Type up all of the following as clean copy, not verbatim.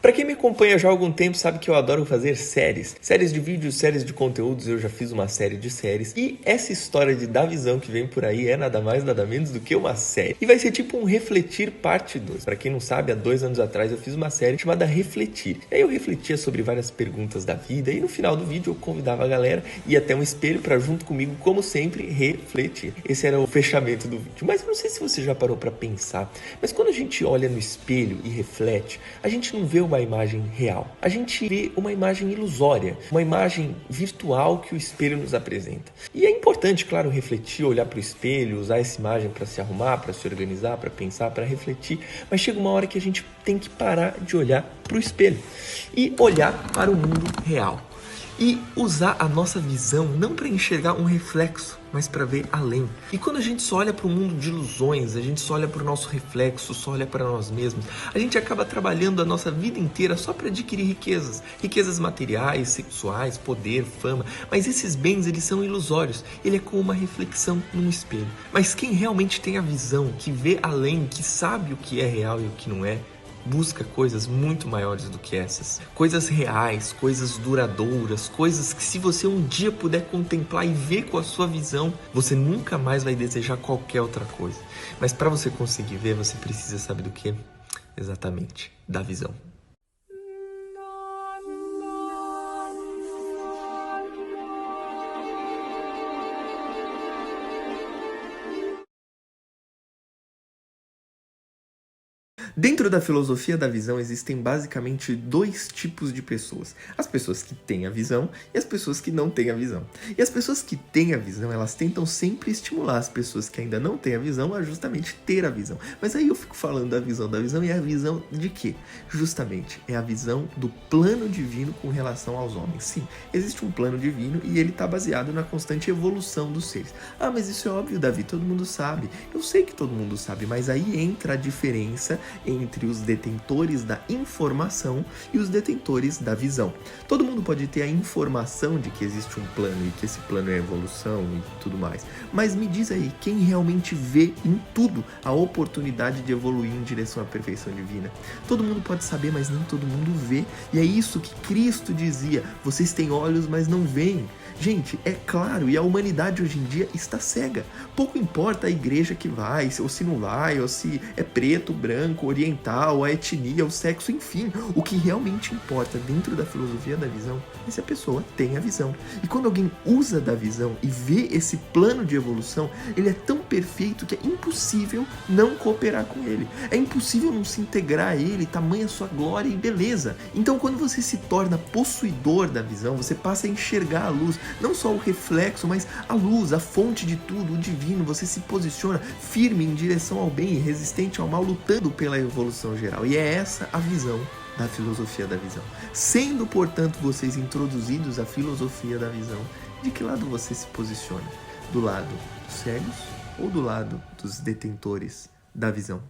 Para quem me acompanha já há algum tempo sabe que eu adoro fazer séries. Séries de vídeos, séries de conteúdos, eu já fiz uma série de séries. E essa história de dar visão que vem por aí é nada mais, nada menos do que uma série. E vai ser tipo um Refletir parte 2. Para quem não sabe, há 2 anos atrás eu fiz uma série chamada Refletir. E aí eu refletia sobre várias perguntas da vida e no final do vídeo eu convidava a galera a ir até um espelho para junto comigo, como sempre, refletir. Esse era o fechamento do vídeo. Mas eu não sei se você já parou para pensar, mas quando a gente olha no espelho e reflete, a gente não vê uma imagem real. A gente vê uma imagem ilusória, uma imagem virtual que o espelho nos apresenta. E é importante, claro, refletir, olhar para o espelho, usar essa imagem para se arrumar, para se organizar, para pensar, para refletir. Mas chega uma hora que a gente tem que parar de olhar para o espelho e olhar para o mundo real. E usar a nossa visão não para enxergar um reflexo, mas para ver além. E quando a gente só olha para o mundo de ilusões, a gente só olha para o nosso reflexo, só olha para nós mesmos, a gente acaba trabalhando a nossa vida inteira só para adquirir riquezas. Riquezas materiais, sexuais, poder, fama. Mas esses bens, eles são ilusórios. Ele é como uma reflexão num espelho. Mas quem realmente tem a visão, que vê além, que sabe o que é real e o que não é, busca coisas muito maiores do que essas. Coisas reais, coisas duradouras, coisas que se você um dia puder contemplar e ver com a sua visão, você nunca mais vai desejar qualquer outra coisa. Mas para você conseguir ver, você precisa, sabe do quê? Exatamente, da visão. Dentro da filosofia da visão existem basicamente 2 tipos de pessoas. As pessoas que têm a visão e as pessoas que não têm a visão. E as pessoas que têm a visão, elas tentam sempre estimular as pessoas que ainda não têm a visão a justamente ter a visão. Mas aí eu fico falando da visão e a visão de quê? Justamente é a visão do plano divino com relação aos homens. Sim, existe um plano divino e ele está baseado na constante evolução dos seres. Ah, mas isso é óbvio, Davi, todo mundo sabe. Eu sei que todo mundo sabe, mas aí entra a diferença entre os detentores da informação e os detentores da visão. Todo mundo pode ter a informação de que existe um plano e que esse plano é evolução e tudo mais, mas me diz aí, quem realmente vê em tudo a oportunidade de evoluir em direção à perfeição divina? Todo mundo pode saber, mas nem todo mundo vê, e é isso que Cristo dizia: vocês têm olhos, mas não veem. Gente, é claro, e a humanidade hoje em dia está cega. Pouco importa a igreja que vai, ou se não vai, ou se é preto, branco, oriental, a etnia, o sexo, enfim. O que realmente importa dentro da filosofia da visão é se a pessoa tem a visão. E quando alguém usa da visão e vê esse plano de evolução, ele é tão perfeito que é impossível não cooperar com ele. É impossível não se integrar a ele, tamanha sua glória e beleza. Então, quando você se torna possuidor da visão, você passa a enxergar a luz, não só o reflexo, mas a luz, a fonte de tudo, o divino. Você se posiciona firme em direção ao bem e resistente ao mal, lutando pela evolução geral. E é essa a visão da filosofia da visão. Sendo, portanto, vocês introduzidos à filosofia da visão, de que lado você se posiciona? Do lado dos cegos ou do lado dos detentores da visão?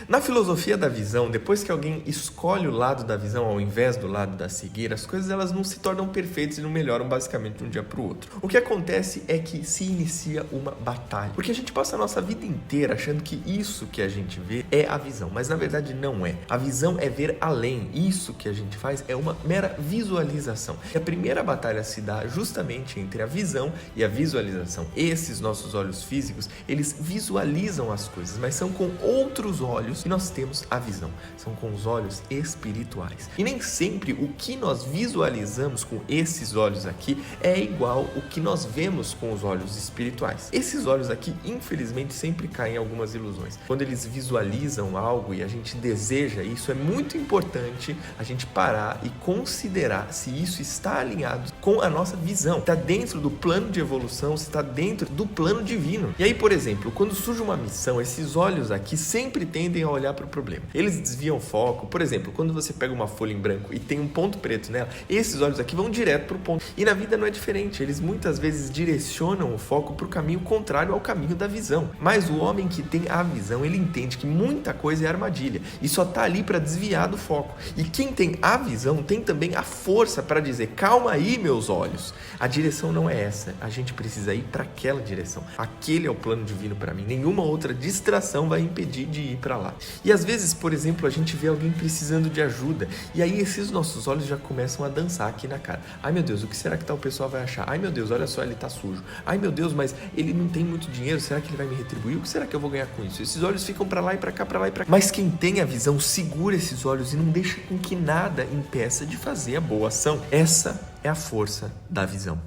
Na filosofia da visão, depois que alguém escolhe o lado da visão ao invés do lado da cegueira, as coisas elas não se tornam perfeitas e não melhoram basicamente de um dia para o outro. O que acontece é que se inicia uma batalha, porque a gente passa a nossa vida inteira achando que isso que a gente vê é a visão, mas na verdade não é. A visão é ver além. Isso que a gente faz é uma mera visualização. E a primeira batalha se dá justamente entre a visão e a visualização. Esses nossos olhos físicos, eles visualizam as coisas, mas são com outros olhos e nós temos a visão. São com os olhos espirituais. E nem sempre o que nós visualizamos com esses olhos aqui é igual o que nós vemos com os olhos espirituais. Esses olhos aqui, infelizmente, sempre caem em algumas ilusões. Quando eles visualizam algo e a gente deseja isso, é muito importante a gente parar e considerar se isso está alinhado com a nossa visão. Está dentro do plano de evolução, está dentro do plano divino. E aí, por exemplo, quando surge uma missão, esses olhos aqui sempre tendem a olhar para o problema. Eles desviam o foco. Por exemplo, quando você pega uma folha em branco e tem um ponto preto nela, esses olhos aqui vão direto para o ponto. E na vida não é diferente. Eles muitas vezes direcionam o foco para o caminho contrário ao caminho da visão. Mas o homem que tem a visão, ele entende que muita coisa é armadilha e só está ali para desviar do foco. E quem tem a visão tem também a força para dizer: calma aí, meus olhos. A direção não é essa. A gente precisa ir para aquela direção. Aquele é o plano divino para mim. Nenhuma outra distração vai impedir de ir para para lá. E às vezes, por exemplo, a gente vê alguém precisando de ajuda, e aí esses nossos olhos já começam a dançar aqui na cara. Ai meu Deus, o que será que tal pessoa vai achar? Ai meu Deus, olha só, ele tá sujo. Ai meu Deus, mas ele não tem muito dinheiro, será que ele vai me retribuir? O que será que eu vou ganhar com isso? Esses olhos ficam para lá e para cá, para lá e para cá. Mas quem tem a visão segura esses olhos e não deixa com que nada impeça de fazer a boa ação. Essa é a força da visão.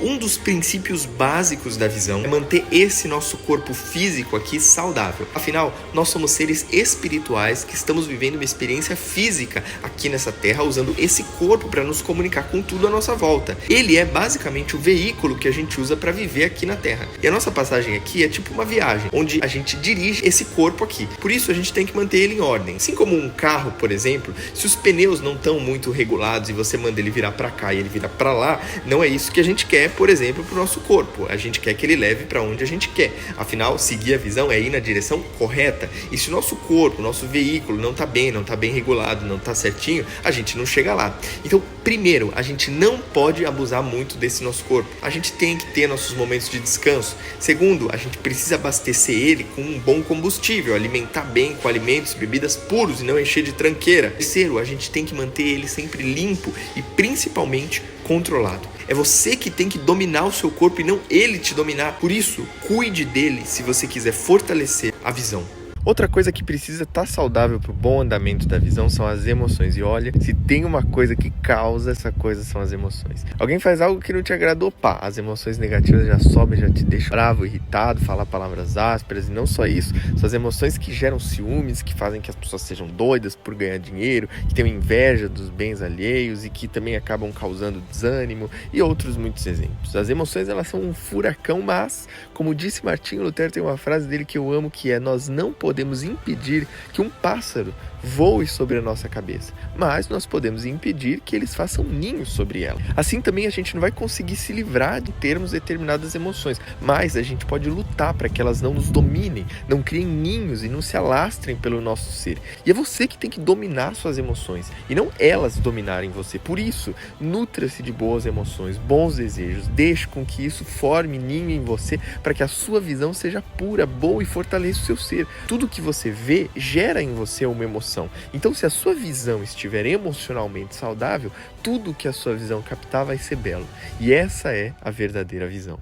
Um dos princípios básicos da visão é manter esse nosso corpo físico aqui saudável. Afinal, nós somos seres espirituais que estamos vivendo uma experiência física aqui nessa terra, usando esse corpo para nos comunicar com tudo à nossa volta. Ele é basicamente o veículo que a gente usa para viver aqui na terra. E a nossa passagem aqui é tipo uma viagem, onde a gente dirige esse corpo aqui. Por isso, a gente tem que manter ele em ordem. Assim como um carro, por exemplo, se os pneus não estão muito regulados e você manda ele virar para cá e ele vira para lá, não é isso que a gente quer, por exemplo, para o nosso corpo. A gente quer que ele leve para onde a gente quer. Afinal, seguir a visão é ir na direção correta. E se o nosso corpo, o nosso veículo não está bem regulado, não está certinho, a gente não chega lá. Então, primeiro, a gente não pode abusar muito desse nosso corpo. A gente tem que ter nossos momentos de descanso. Segundo, a gente precisa abastecer ele com um bom combustível, alimentar bem com alimentos, bebidas puros e não encher de tranqueira. Terceiro, a gente tem que manter ele sempre limpo e principalmente controlado. É você que tem que dominar o seu corpo e não ele te dominar. Por isso, cuide dele se você quiser fortalecer a visão. Outra coisa que precisa estar saudável para o bom andamento da visão são as emoções. E olha, se tem uma coisa que causa essa coisa, são as emoções. Alguém faz algo que não te agradou, pá, as emoções negativas já sobem, já te deixam bravo, irritado, falar palavras ásperas. E não só isso, são as emoções que geram ciúmes, que fazem que as pessoas sejam doidas por ganhar dinheiro, que tenham inveja dos bens alheios e que também acabam causando desânimo e outros muitos exemplos. As emoções, elas são um furacão, mas, como disse Martinho Lutero, tem uma frase dele que eu amo, que é: nós não podemos impedir que um pássaro voe sobre a nossa cabeça, mas nós podemos impedir que eles façam ninhos sobre ela. Assim também a gente não vai conseguir se livrar de termos determinadas emoções, mas a gente pode lutar para que elas não nos dominem, não criem ninhos e não se alastrem pelo nosso ser. E é você que tem que dominar suas emoções e não elas dominarem você. Por isso, nutra-se de boas emoções, bons desejos, deixe com que isso forme ninho em você para que a sua visão seja pura, boa e fortaleça o seu ser. Tudo que você vê gera em você uma emoção. Então, se a sua visão estiver emocionalmente saudável, tudo que a sua visão captar vai ser belo. E essa é a verdadeira visão.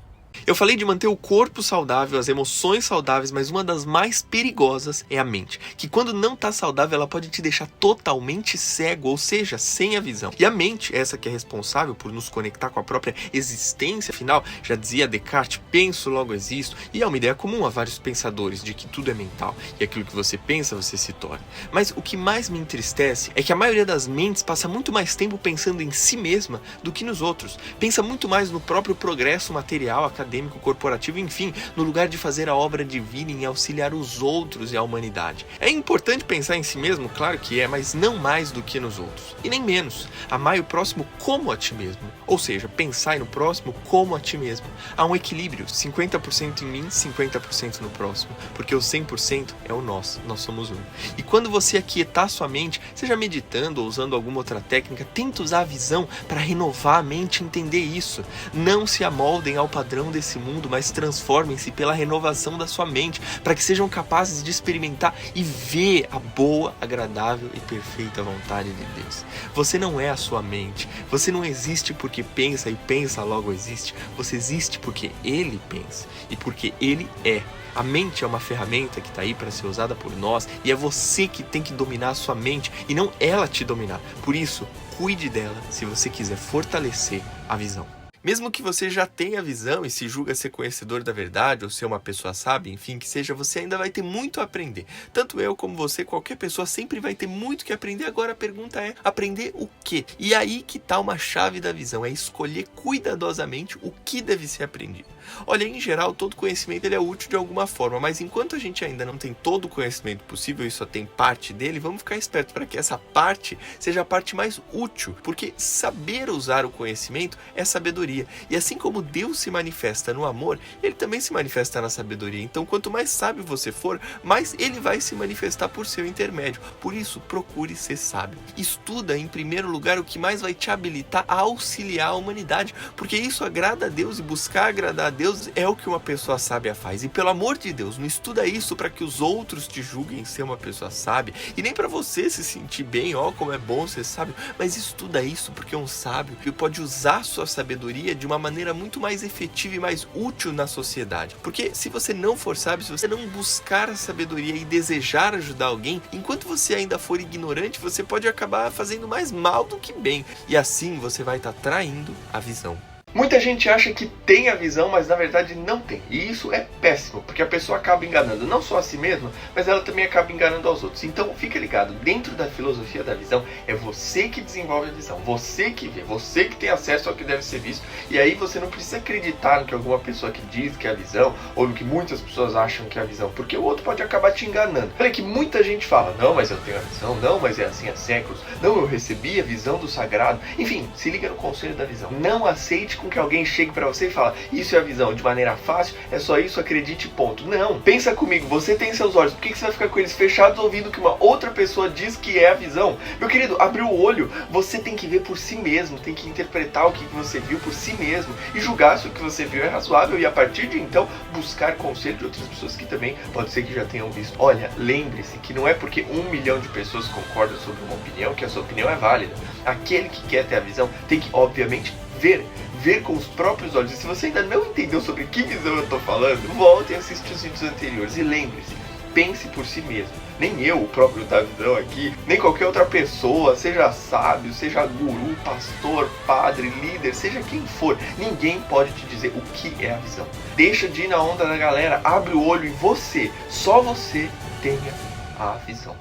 Eu falei de manter o corpo saudável, as emoções saudáveis, mas uma das mais perigosas é a mente, que quando não está saudável, ela pode te deixar totalmente cego, ou seja, sem a visão. E a mente, essa que é responsável por nos conectar com a própria existência, afinal, já dizia Descartes, penso, logo existo, e é uma ideia comum a vários pensadores de que tudo é mental, e aquilo que você pensa, você se torna. Mas o que mais me entristece é que a maioria das mentes passa muito mais tempo pensando em si mesma do que nos outros. Pensa muito mais no próprio progresso material, acadêmico, corporativo, enfim, no lugar de fazer a obra divina em auxiliar os outros e a humanidade. É importante pensar em si mesmo, claro que é, mas não mais do que nos outros. E nem menos. Amai o próximo como a ti mesmo. Ou seja, pensai no próximo como a ti mesmo. Há um equilíbrio, 50% em mim, 50% no próximo, porque o 100% é o nosso, nós somos um. E quando você aquietar sua mente, seja meditando ou usando alguma outra técnica, tenta usar a visão para renovar a mente e entender isso. Não se amoldem ao padrão desse mundo, mas transformem-se pela renovação da sua mente, para que sejam capazes de experimentar e ver a boa, agradável e perfeita vontade de Deus. Você não é a sua mente, você não existe porque pensa e pensa logo existe, você existe porque Ele pensa e porque Ele é. A mente é uma ferramenta que está aí para ser usada por nós e é você que tem que dominar a sua mente e não ela te dominar. Por isso, cuide dela se você quiser fortalecer a visão. Mesmo que você já tenha visão e se julga ser conhecedor da verdade ou ser uma pessoa sábia, enfim, que seja, você ainda vai ter muito a aprender. Tanto eu como você, qualquer pessoa sempre vai ter muito que aprender. Agora a pergunta é, aprender o quê? E aí que está uma chave da visão, é escolher cuidadosamente o que deve ser aprendido. Olha, em geral, todo conhecimento ele é útil de alguma forma, mas enquanto a gente ainda não tem todo o conhecimento possível e só tem parte dele, vamos ficar espertos para que essa parte seja a parte mais útil, porque saber usar o conhecimento é sabedoria. E assim como Deus se manifesta no amor, Ele também se manifesta na sabedoria. Então, quanto mais sábio você for, mais Ele vai se manifestar por seu intermédio. Por isso, procure ser sábio. Estuda, em primeiro lugar, o que mais vai te habilitar a auxiliar a humanidade, porque isso agrada a Deus, e buscar agradar a a Deus é o que uma pessoa sábia faz. E pelo amor de Deus, não estuda isso para que os outros te julguem ser uma pessoa sábia, e nem para você se sentir bem, ó, como é bom ser sábio, mas estuda isso porque um sábio que pode usar sua sabedoria de uma maneira muito mais efetiva e mais útil na sociedade. Porque se você não for sábio, se você não buscar a sabedoria e desejar ajudar alguém, enquanto você ainda for ignorante, você pode acabar fazendo mais mal do que bem, e assim você vai estar traindo a visão. Muita gente acha que tem a visão, mas na verdade não tem. E isso é péssimo, porque a pessoa acaba enganando não só a si mesma, mas ela também acaba enganando aos outros. Então fica ligado, dentro da filosofia da visão, é você que desenvolve a visão, você que vê, você que tem acesso ao que deve ser visto. E aí você não precisa acreditar no que alguma pessoa que diz que é a visão, ou no que muitas pessoas acham que é a visão, porque o outro pode acabar te enganando. Olha que muita gente fala, não, mas eu tenho a visão, não, mas é assim há séculos, não, eu recebi a visão do sagrado. Enfim, se liga no conselho da visão. Não aceite com que alguém chegue pra você e fala, isso é a visão, de maneira fácil, é só isso, acredite, ponto. Não, pensa comigo, você tem seus olhos, por que você vai ficar com eles fechados ouvindo que uma outra pessoa diz que é a visão? Meu querido, abre o olho, você tem que ver por si mesmo, tem que interpretar o que você viu por si mesmo e julgar se o que você viu é razoável e a partir de então buscar conselho de outras pessoas que também pode ser que já tenham visto. Olha, lembre-se que não é porque 1 milhão de pessoas concordam sobre uma opinião que a sua opinião é válida. Aquele que quer ter a visão tem que, obviamente, ver com os próprios olhos. E se você ainda não entendeu sobre que visão eu estou falando, volte e assista os vídeos anteriores. E lembre-se, pense por si mesmo. Nem eu, o próprio da visão aqui, nem qualquer outra pessoa, seja sábio, seja guru, pastor, padre, líder, seja quem for, ninguém pode te dizer o que é a visão. Deixa de ir na onda da galera, abre o olho e você, só você tenha a visão.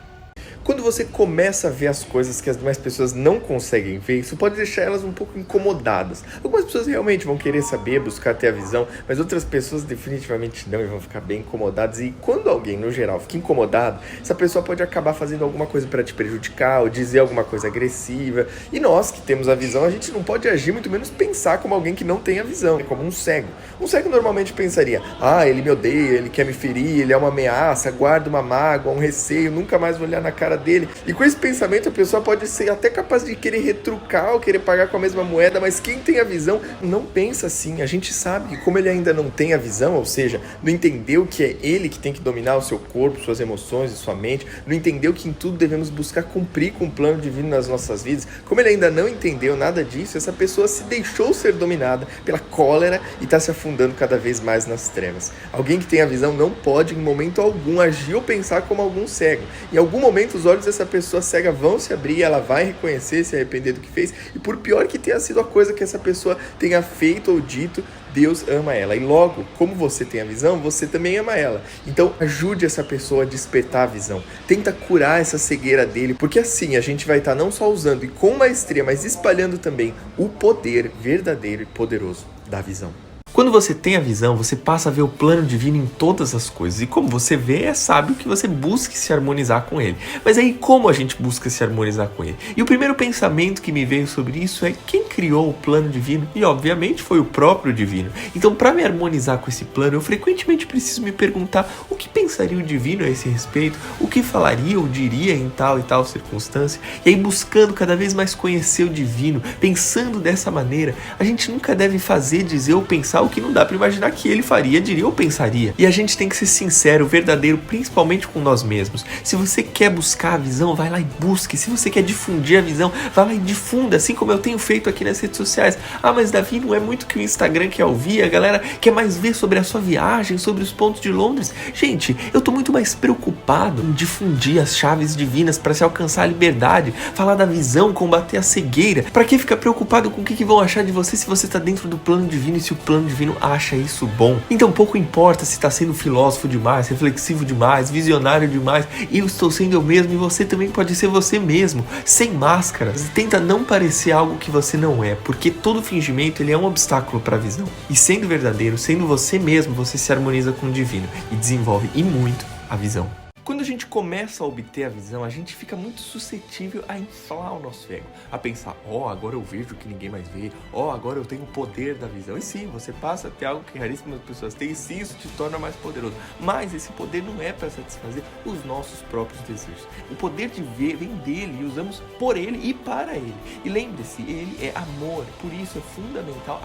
Quando você começa a ver as coisas que as demais pessoas não conseguem ver, isso pode deixar elas um pouco incomodadas. Algumas pessoas realmente vão querer saber, buscar ter a visão, mas outras pessoas definitivamente não e vão ficar bem incomodadas. E quando alguém, no geral, fica incomodado, essa pessoa pode acabar fazendo alguma coisa para te prejudicar ou dizer alguma coisa agressiva. E nós que temos a visão, a gente não pode agir, muito menos pensar como alguém que não tem a visão, como um cego. Um cego normalmente pensaria, ele me odeia, ele quer me ferir, ele é uma ameaça, guarda uma mágoa, um receio, nunca mais vou olhar na cara dele. E com esse pensamento a pessoa pode ser até capaz de querer retrucar ou querer pagar com a mesma moeda, mas quem tem a visão não pensa assim. A gente sabe que como ele ainda não tem a visão, ou seja, não entendeu que é ele que tem que dominar o seu corpo, suas emoções e sua mente, não entendeu que em tudo devemos buscar cumprir com o plano divino nas nossas vidas, como ele ainda não entendeu nada disso, essa pessoa se deixou ser dominada pela cólera e está se afundando cada vez mais nas trevas. Alguém que tem a visão não pode em momento algum agir ou pensar como algum cego. Em algum momento os olhos dessa pessoa cega vão se abrir, ela vai reconhecer, se arrepender do que fez, e por pior que tenha sido a coisa que essa pessoa tenha feito ou dito, Deus ama ela. E logo, como você tem a visão, você também ama ela. Então ajude essa pessoa a despertar a visão. Tenta curar essa cegueira dele, porque assim a gente vai estar não só usando e com maestria, mas espalhando também o poder verdadeiro e poderoso da visão. Quando você tem a visão, você passa a ver o plano divino em todas as coisas. E como você vê, é sábio que você busque se harmonizar com ele. Mas aí, como a gente busca se harmonizar com ele? E o primeiro pensamento que me veio sobre isso é quem criou o plano divino? E obviamente foi o próprio divino. Então, para me harmonizar com esse plano, eu frequentemente preciso me perguntar o que pensaria o divino a esse respeito, o que falaria ou diria em tal e tal circunstância. E aí, buscando cada vez mais conhecer o divino, pensando dessa maneira, a gente nunca deve fazer, dizer ou pensar o que não dá para imaginar que ele faria, diria ou pensaria. E a gente tem que ser sincero, verdadeiro, principalmente com nós mesmos. Se você quer buscar a visão, vai lá e busque. Se você quer difundir a visão, vai lá e difunda, assim como eu tenho feito aqui nas redes sociais. Mas Davi, não é muito que o Instagram quer ouvir, a galera quer mais ver sobre a sua viagem, sobre os pontos de Londres. Gente, eu tô muito mais preocupado em difundir as chaves divinas para se alcançar a liberdade, falar da visão, combater a cegueira. Para que ficar preocupado com o que vão achar de você se você tá dentro do plano divino e se o plano divino acha isso bom? Então pouco importa se está sendo filósofo demais, reflexivo demais, visionário demais. Eu estou sendo eu mesmo e você também pode ser você mesmo, sem máscaras. Tenta não parecer algo que você não é, porque todo fingimento ele é um obstáculo para a visão. E sendo verdadeiro, sendo você mesmo, você se harmoniza com o divino e desenvolve e muito a visão. Quando a gente começa a obter a visão, a gente fica muito suscetível a inflar o nosso ego, a pensar, agora eu vejo o que ninguém mais vê, agora eu tenho o poder da visão. E sim, você passa a ter algo que raríssimas pessoas têm, e sim, isso te torna mais poderoso. Mas esse poder não é para satisfazer os nossos próprios desejos. O poder de ver vem dele e usamos por ele e para ele. E lembre-se, ele é amor, por isso é fundamental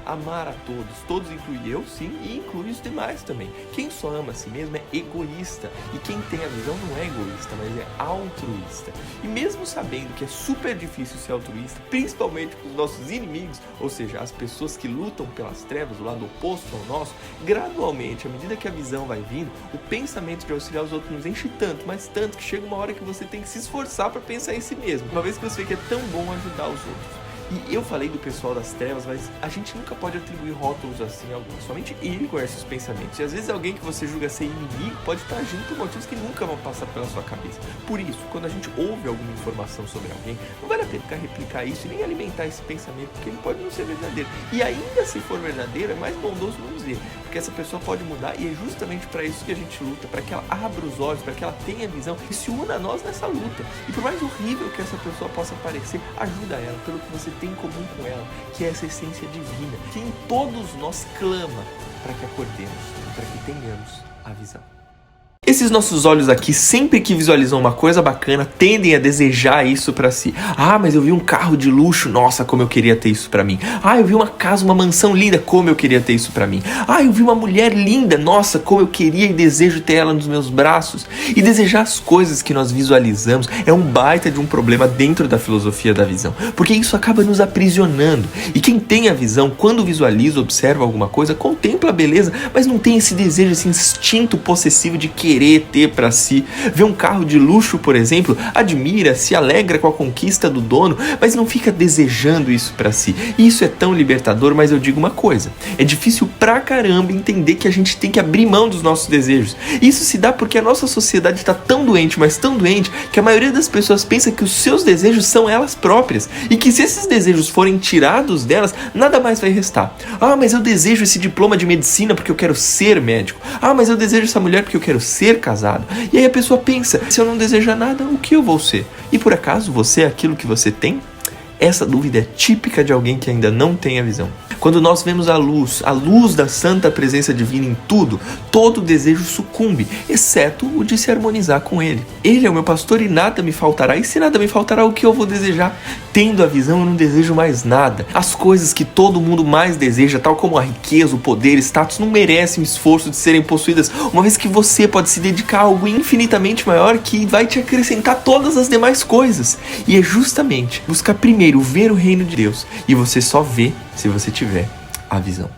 amar a todos inclui eu sim e inclui os demais também. Quem só ama a si mesmo é egoísta, e quem tem a visão não é egoísta, mas é altruísta. E mesmo sabendo que é super difícil ser altruísta, principalmente com os nossos inimigos, ou seja, as pessoas que lutam pelas trevas, o lado oposto ao nosso, gradualmente, à medida que a visão vai vindo, o pensamento de auxiliar os outros nos enche tanto, mas tanto, que chega uma hora que você tem que se esforçar para pensar em si mesmo, uma vez que você vê que é tão bom ajudar os outros. E eu falei do pessoal das trevas, mas a gente nunca pode atribuir rótulos assim a alguém. Somente ele conhece os pensamentos. E às vezes alguém que você julga ser inimigo pode estar agindo por motivos que nunca vão passar pela sua cabeça. Por isso, quando a gente ouve alguma informação sobre alguém, não vale a pena ficar replicar isso e nem alimentar esse pensamento, porque ele pode não ser verdadeiro. E ainda se for verdadeiro, é mais bondoso não dizer, porque essa pessoa pode mudar, e é justamente para isso que a gente luta, para que ela abra os olhos, para que ela tenha visão e se una a nós nessa luta. E por mais horrível que essa pessoa possa parecer, ajuda ela pelo que você tem em comum com ela, que é essa essência divina, que em todos nós clama para que acordemos, para que tenhamos a visão. Esses nossos olhos aqui, sempre que visualizam uma coisa bacana, tendem a desejar isso pra si. Mas eu vi um carro de luxo, nossa, como eu queria ter isso pra mim. Eu vi uma casa, uma mansão linda, como eu queria ter isso pra mim. Eu vi uma mulher linda, nossa, como eu queria e desejo ter ela nos meus braços. E desejar as coisas que nós visualizamos é um baita de um problema dentro da filosofia da visão, porque isso acaba nos aprisionando. E quem tem a visão, quando visualiza, observa alguma coisa, contempla a beleza, mas não tem esse desejo, esse instinto possessivo de querer ter para si. Vê um carro de luxo, por exemplo, admira, se alegra com a conquista do dono, mas não fica desejando isso para si. E isso é tão libertador, mas eu digo uma coisa, é difícil pra caramba entender que a gente tem que abrir mão dos nossos desejos. Isso se dá porque a nossa sociedade está tão doente, mas tão doente, que a maioria das pessoas pensa que os seus desejos são elas próprias, e que se esses desejos forem tirados delas, nada mais vai restar. Mas eu desejo esse diploma de medicina porque eu quero ser médico. Mas eu desejo essa mulher porque eu quero ser casado. E aí a pessoa pensa, se eu não desejar nada, o que eu vou ser? E por acaso você é aquilo que você tem? Essa dúvida é típica de alguém que ainda não tem a visão. Quando nós vemos a luz da santa presença divina em tudo, todo desejo sucumbe, exceto o de se harmonizar com ele. Ele é o meu pastor e nada me faltará. E se nada me faltará, o que eu vou desejar? Tendo a visão, eu não desejo mais nada. As coisas que todo mundo mais deseja, tal como a riqueza, o poder, status, não merecem o esforço de serem possuídas, uma vez que você pode se dedicar a algo infinitamente maior que vai te acrescentar todas as demais coisas. E é justamente buscar primeiro ver o reino de Deus, e você só vê se você tiver a visão.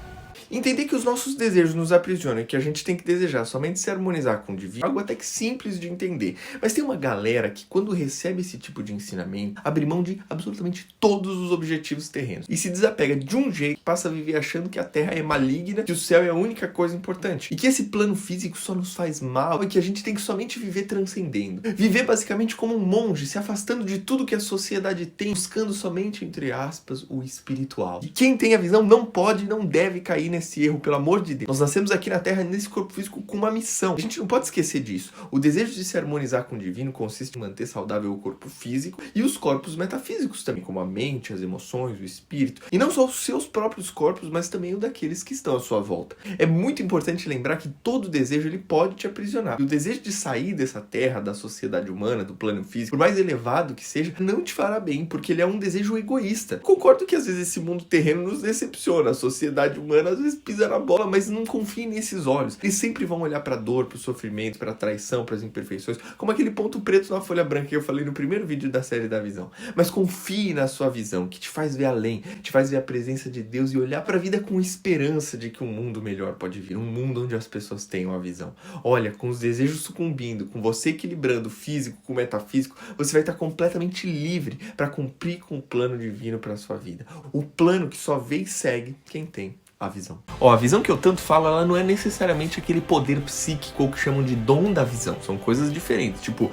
Entender que os nossos desejos nos aprisionam e que a gente tem que desejar somente se harmonizar com o divino é algo até que simples de entender. Mas tem uma galera que, quando recebe esse tipo de ensinamento, abre mão de absolutamente todos os objetivos terrenos e se desapega de um jeito, passa a viver achando que a Terra é maligna, que o céu é a única coisa importante e que esse plano físico só nos faz mal e que a gente tem que somente viver transcendendo. Viver basicamente como um monge, se afastando de tudo que a sociedade tem, buscando somente, entre aspas, o espiritual. E quem tem a visão não pode e não deve cair nesse erro, pelo amor de Deus. Nós nascemos aqui na Terra, nesse corpo físico, com uma missão. A gente não pode esquecer disso. O desejo de se harmonizar com o divino consiste em manter saudável o corpo físico e os corpos metafísicos também, como a mente, as emoções, o espírito. E não só os seus próprios corpos, mas também o daqueles que estão à sua volta. É muito importante lembrar que todo desejo ele pode te aprisionar. E o desejo de sair dessa Terra, da sociedade humana, do plano físico, por mais elevado que seja, não te fará bem, porque ele é um desejo egoísta. Concordo que às vezes esse mundo terreno nos decepciona. A sociedade humana às vezes pisa na bola, mas não confie nesses olhos. Eles sempre vão olhar para a dor, para o sofrimento, para a traição, para as imperfeições, como aquele ponto preto na folha branca que eu falei no primeiro vídeo da série da visão. Mas confie na sua visão, que te faz ver além, te faz ver a presença de Deus e olhar para a vida com esperança de que um mundo melhor pode vir, um mundo onde as pessoas tenham a visão. Olha, com os desejos sucumbindo, com você equilibrando o físico com o metafísico, você vai estar completamente livre para cumprir com o plano divino para a sua vida. O plano que só vê e segue quem tem a visão. A visão que eu tanto falo, ela não é necessariamente aquele poder psíquico ou que chamam de dom da visão. São coisas diferentes. Tipo,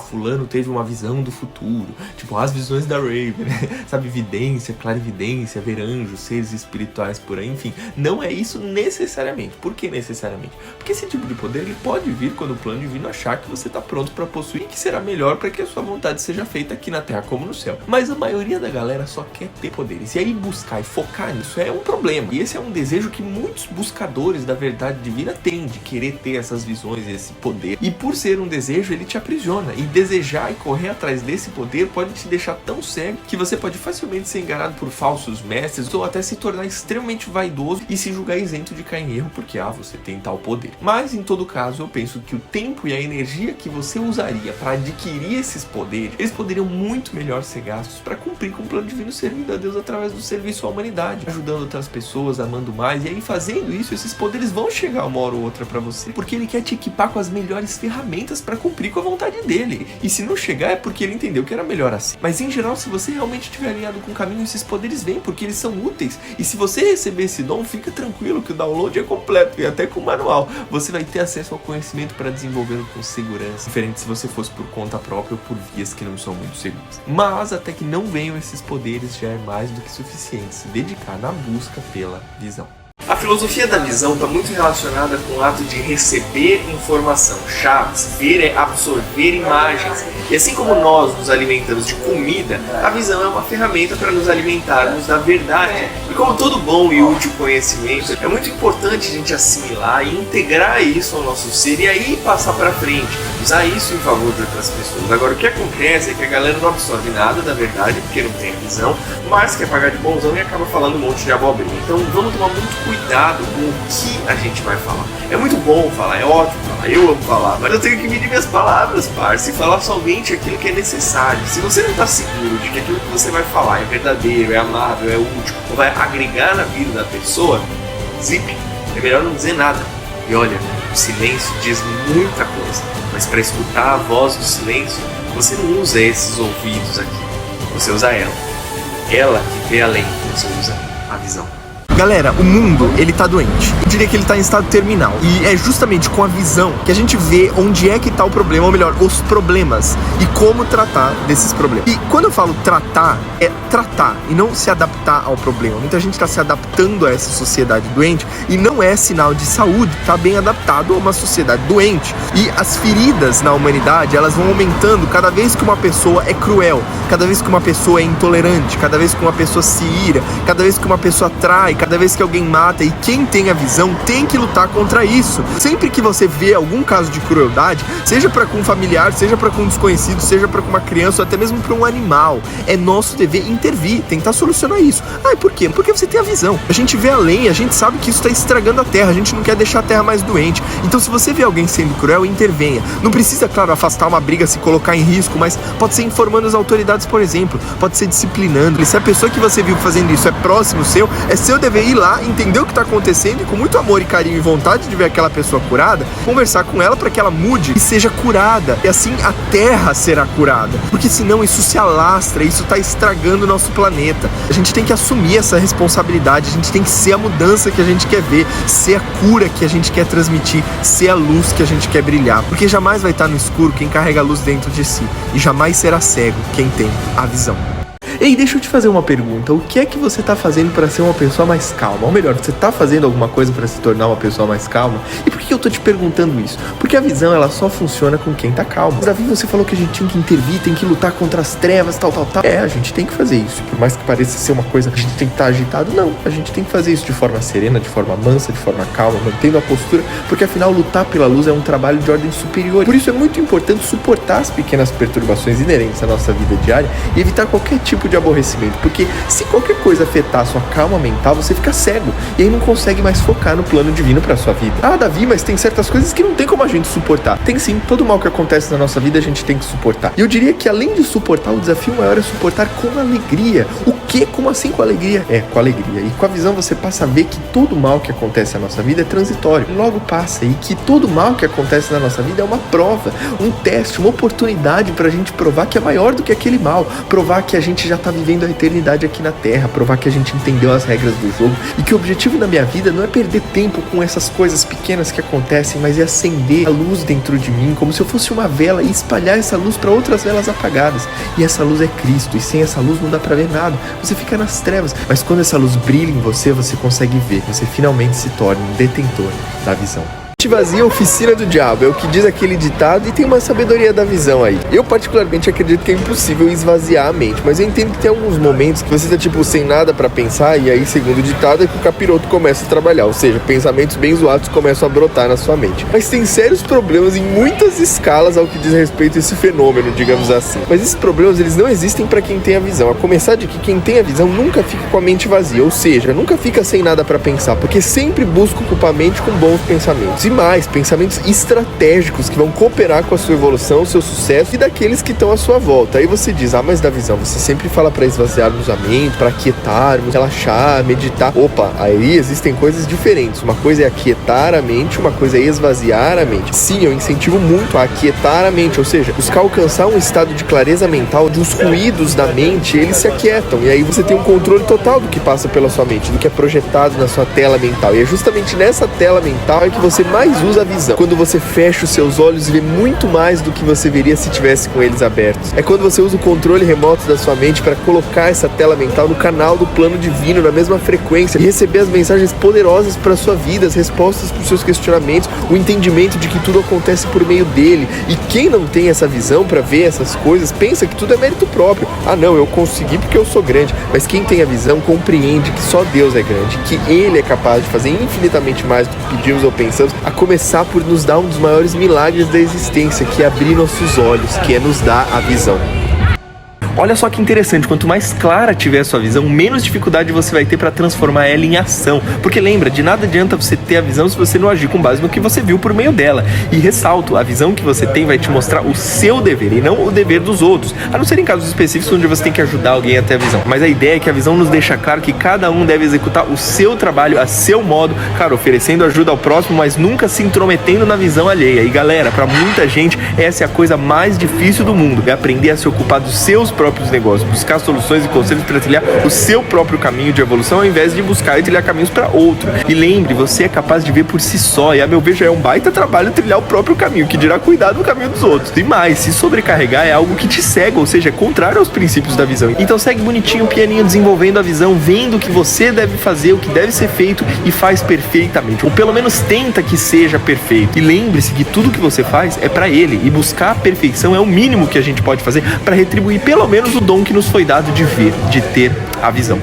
fulano teve uma visão do futuro. Tipo, as visões da Raven, né? Sabe, vidência, clarividência, ver anjos, seres espirituais por aí, enfim. Não é isso necessariamente. Por que necessariamente? Porque esse tipo de poder, ele pode vir quando o plano divino achar que você está pronto para possuir e que será melhor para que a sua vontade seja feita aqui na Terra como no céu. Mas a maioria da galera só quer ter poderes. E aí buscar e focar nisso é um problema. E esse é um desejo que muitos buscadores da verdade divina têm, de querer ter essas visões, esse poder. E por ser um desejo, ele te aprisiona. E desejar e correr atrás desse poder pode te deixar tão cego que você pode facilmente ser enganado por falsos mestres ou até se tornar extremamente vaidoso e se julgar isento de cair em erro porque, você tem tal poder. Mas, em todo caso, eu penso que o tempo e a energia que você usaria para adquirir esses poderes, eles poderiam muito melhor ser gastos para cumprir com o plano divino, servindo a Deus através do serviço à humanidade, ajudando outras pessoas, amando mais. E aí, fazendo isso, esses poderes vão chegar uma hora ou outra para você, porque ele quer te equipar com as melhores ferramentas para cumprir com a vontade dele. E se não chegar, é porque ele entendeu que era melhor assim. Mas, em geral, se você realmente estiver alinhado com o caminho, esses poderes vêm, porque eles são úteis. E se você receber esse dom, fica tranquilo que o download é completo e até com manual. Você vai ter acesso ao conhecimento para desenvolvê-lo com segurança, diferente se você fosse por conta própria ou por vias que não são muito seguras. Mas até que não venham esses poderes, já é mais do que suficiente se dedicar na busca pela visão. A filosofia da visão está muito relacionada com o ato de receber informação, chaves, ver é absorver imagens. E assim como nós nos alimentamos de comida, a visão é uma ferramenta para nos alimentarmos da verdade. E como todo bom e útil conhecimento, é muito importante a gente assimilar e integrar isso ao nosso ser e aí passar para frente, usar isso em favor de outras pessoas. Agora, o que acontece é que a galera não absorve nada da verdade, porque não tem a visão, mas quer pagar de bonzão e acaba falando um monte de abobrinha. Então vamos tomar muito cuidado com o que a gente vai falar. É muito bom falar, é ótimo falar, eu amo falar, mas eu tenho que medir minhas palavras, parça, e falar somente aquilo que é necessário. Se você não está seguro de que aquilo que você vai falar é verdadeiro, é amável, é útil, ou vai agregar na vida da pessoa, zip, é melhor não dizer nada. E olha, o silêncio diz muita coisa, mas para escutar a voz do silêncio, você não usa esses ouvidos aqui, você usa ela. Ela que vê além, você usa a visão. Galera, o mundo, ele tá doente. Eu diria que ele tá em estado terminal. E é justamente com a visão que a gente vê onde é que tá o problema, ou melhor, os problemas, e como tratar desses problemas. E quando eu falo tratar, é tratar e não se adaptar ao problema. Muita gente tá se adaptando a essa sociedade doente e não é sinal de saúde, tá bem adaptado a uma sociedade doente. E as feridas na humanidade, elas vão aumentando cada vez que uma pessoa é cruel, cada vez que uma pessoa é intolerante, cada vez que uma pessoa se ira, cada vez que uma pessoa trai, cada vez que alguém mata. E quem tem a visão tem que lutar contra isso. Sempre que você vê algum caso de crueldade, seja para com um familiar, seja para com um desconhecido, seja para com uma criança ou até mesmo para um animal, é nosso dever intervir, tentar solucionar isso. E por quê? Porque você tem a visão. A gente vê além, a gente sabe que isso está estragando a terra, a gente não quer deixar a terra mais doente. Então se você vê alguém sendo cruel, intervenha. Não precisa, claro, afastar uma briga, se colocar em risco, mas pode ser informando as autoridades, por exemplo, pode ser disciplinando. E se a pessoa que você viu fazendo isso é próximo seu, é seu dever ir lá, entender o que está acontecendo e com muito amor e carinho e vontade de ver aquela pessoa curada, conversar com ela para que ela mude e seja curada. E assim a terra será curada. Porque senão isso se alastra, isso está estragando o nosso planeta. A gente tem que assumir essa responsabilidade, a gente tem que ser a mudança que a gente quer ver, ser a cura que a gente quer transmitir, ser a luz que a gente quer brilhar. Porque jamais vai estar no escuro quem carrega a luz dentro de si. E jamais será cego quem tem a visão. Ei, deixa eu te fazer uma pergunta. O que é que você tá fazendo para ser uma pessoa mais calma? Ou melhor, você tá fazendo alguma coisa para se tornar uma pessoa mais calma? E por que eu tô te perguntando isso? Porque a visão, ela só funciona com quem tá calmo. Davi, você falou que a gente tinha que intervir, tem que lutar contra as trevas, tal. A gente tem que fazer isso. Por mais que pareça ser uma coisa que a gente tem que estar agitado, não. A gente tem que fazer isso de forma serena, de forma mansa, de forma calma, mantendo a postura, porque afinal lutar pela luz é um trabalho de ordem superior. Por isso é muito importante suportar as pequenas perturbações inerentes à nossa vida diária e evitar qualquer tipo de aborrecimento, porque se qualquer coisa afetar a sua calma mental, você fica cego e aí não consegue mais focar no plano divino para sua vida. Davi, mas tem certas coisas que não tem como a gente suportar. Tem sim, todo mal que acontece na nossa vida a gente tem que suportar. E eu diria que além de suportar, o desafio maior é suportar com alegria. O quê? Como assim com alegria? Com alegria. E com a visão você passa a ver que todo mal que acontece na nossa vida é transitório, logo passa, e que todo mal que acontece na nossa vida é uma prova, um teste, uma oportunidade pra gente provar que é maior do que aquele mal, provar que a gente já tá vivendo a eternidade aqui na Terra, provar que a gente entendeu as regras do jogo e que o objetivo da minha vida não é perder tempo com essas coisas pequenas que acontecem, mas é acender a luz dentro de mim, como se eu fosse uma vela, e espalhar essa luz para outras velas apagadas. E essa luz é Cristo, e sem essa luz não dá pra ver nada, você fica nas trevas, mas quando essa luz brilha em você, você consegue ver, você finalmente se torna um detentor da visão. Vazia a oficina do diabo, é o que diz aquele ditado, e tem uma sabedoria da visão aí. Eu particularmente acredito que é impossível esvaziar a mente, mas eu entendo que tem alguns momentos que você tá tipo sem nada pra pensar, e aí segundo o ditado é que o capiroto começa a trabalhar, ou seja, pensamentos bem zoados começam a brotar na sua mente. Mas tem sérios problemas em muitas escalas ao que diz respeito a esse fenômeno, digamos assim. Mas esses problemas, eles não existem pra quem tem a visão, a começar de que quem tem a visão nunca fica com a mente vazia, ou seja, nunca fica sem nada pra pensar, porque sempre busca ocupar a mente com bons pensamentos. Mais pensamentos estratégicos que vão cooperar com a sua evolução, o seu sucesso e daqueles que estão à sua volta. Aí você diz, mas da visão, você sempre fala para esvaziarmos a mente, para aquietarmos, relaxar, meditar. Opa, aí existem coisas diferentes. Uma coisa é aquietar a mente, uma coisa é esvaziar a mente. Sim, eu incentivo muito a aquietar a mente, ou seja, buscar alcançar um estado de clareza mental, onde os ruídos da mente, eles se aquietam. E aí você tem um controle total do que passa pela sua mente, do que é projetado na sua tela mental. E é justamente nessa tela mental que você mais usa a visão. Quando você fecha os seus olhos e vê muito mais do que você veria se tivesse com eles abertos. É quando você usa o controle remoto da sua mente para colocar essa tela mental no canal do plano divino, na mesma frequência, e receber as mensagens poderosas para a sua vida, as respostas para os seus questionamentos, o entendimento de que tudo acontece por meio dele. E quem não tem essa visão para ver essas coisas, pensa que tudo é mérito próprio. Não, eu consegui porque eu sou grande. Mas quem tem a visão compreende que só Deus é grande, que Ele é capaz de fazer infinitamente mais do que pedimos ou pensamos, a começar por nos dar um dos maiores milagres da existência, que é abrir nossos olhos, que é nos dar a visão. Olha só que interessante, quanto mais clara tiver a sua visão, menos dificuldade você vai ter para transformar ela em ação. Porque lembra, de nada adianta você ter a visão se você não agir com base no que você viu por meio dela. E ressalto, a visão que você tem vai te mostrar o seu dever e não o dever dos outros. A não ser em casos específicos onde você tem que ajudar alguém a ter a visão. Mas a ideia é que a visão nos deixa claro que cada um deve executar o seu trabalho a seu modo, claro, oferecendo ajuda ao próximo, mas nunca se intrometendo na visão alheia. E galera, para muita gente, essa é a coisa mais difícil do mundo, é aprender a se ocupar dos seus próprios negócios, buscar soluções e conselhos para trilhar o seu próprio caminho de evolução, ao invés de buscar e trilhar caminhos para outro. E lembre, você é capaz de ver por si só, e a meu ver já é um baita trabalho trilhar o próprio caminho, que dirá cuidar do caminho dos outros. E mais, se sobrecarregar é algo que te cega, ou seja, é contrário aos princípios da visão. Então segue bonitinho o pianinho desenvolvendo a visão, vendo o que você deve fazer, o que deve ser feito, e faz perfeitamente, ou pelo menos tenta que seja perfeito. E lembre-se que tudo que você faz é para Ele, e buscar a perfeição é o mínimo que a gente pode fazer para retribuir pelo menos o dom que nos foi dado de ver, de ter a visão.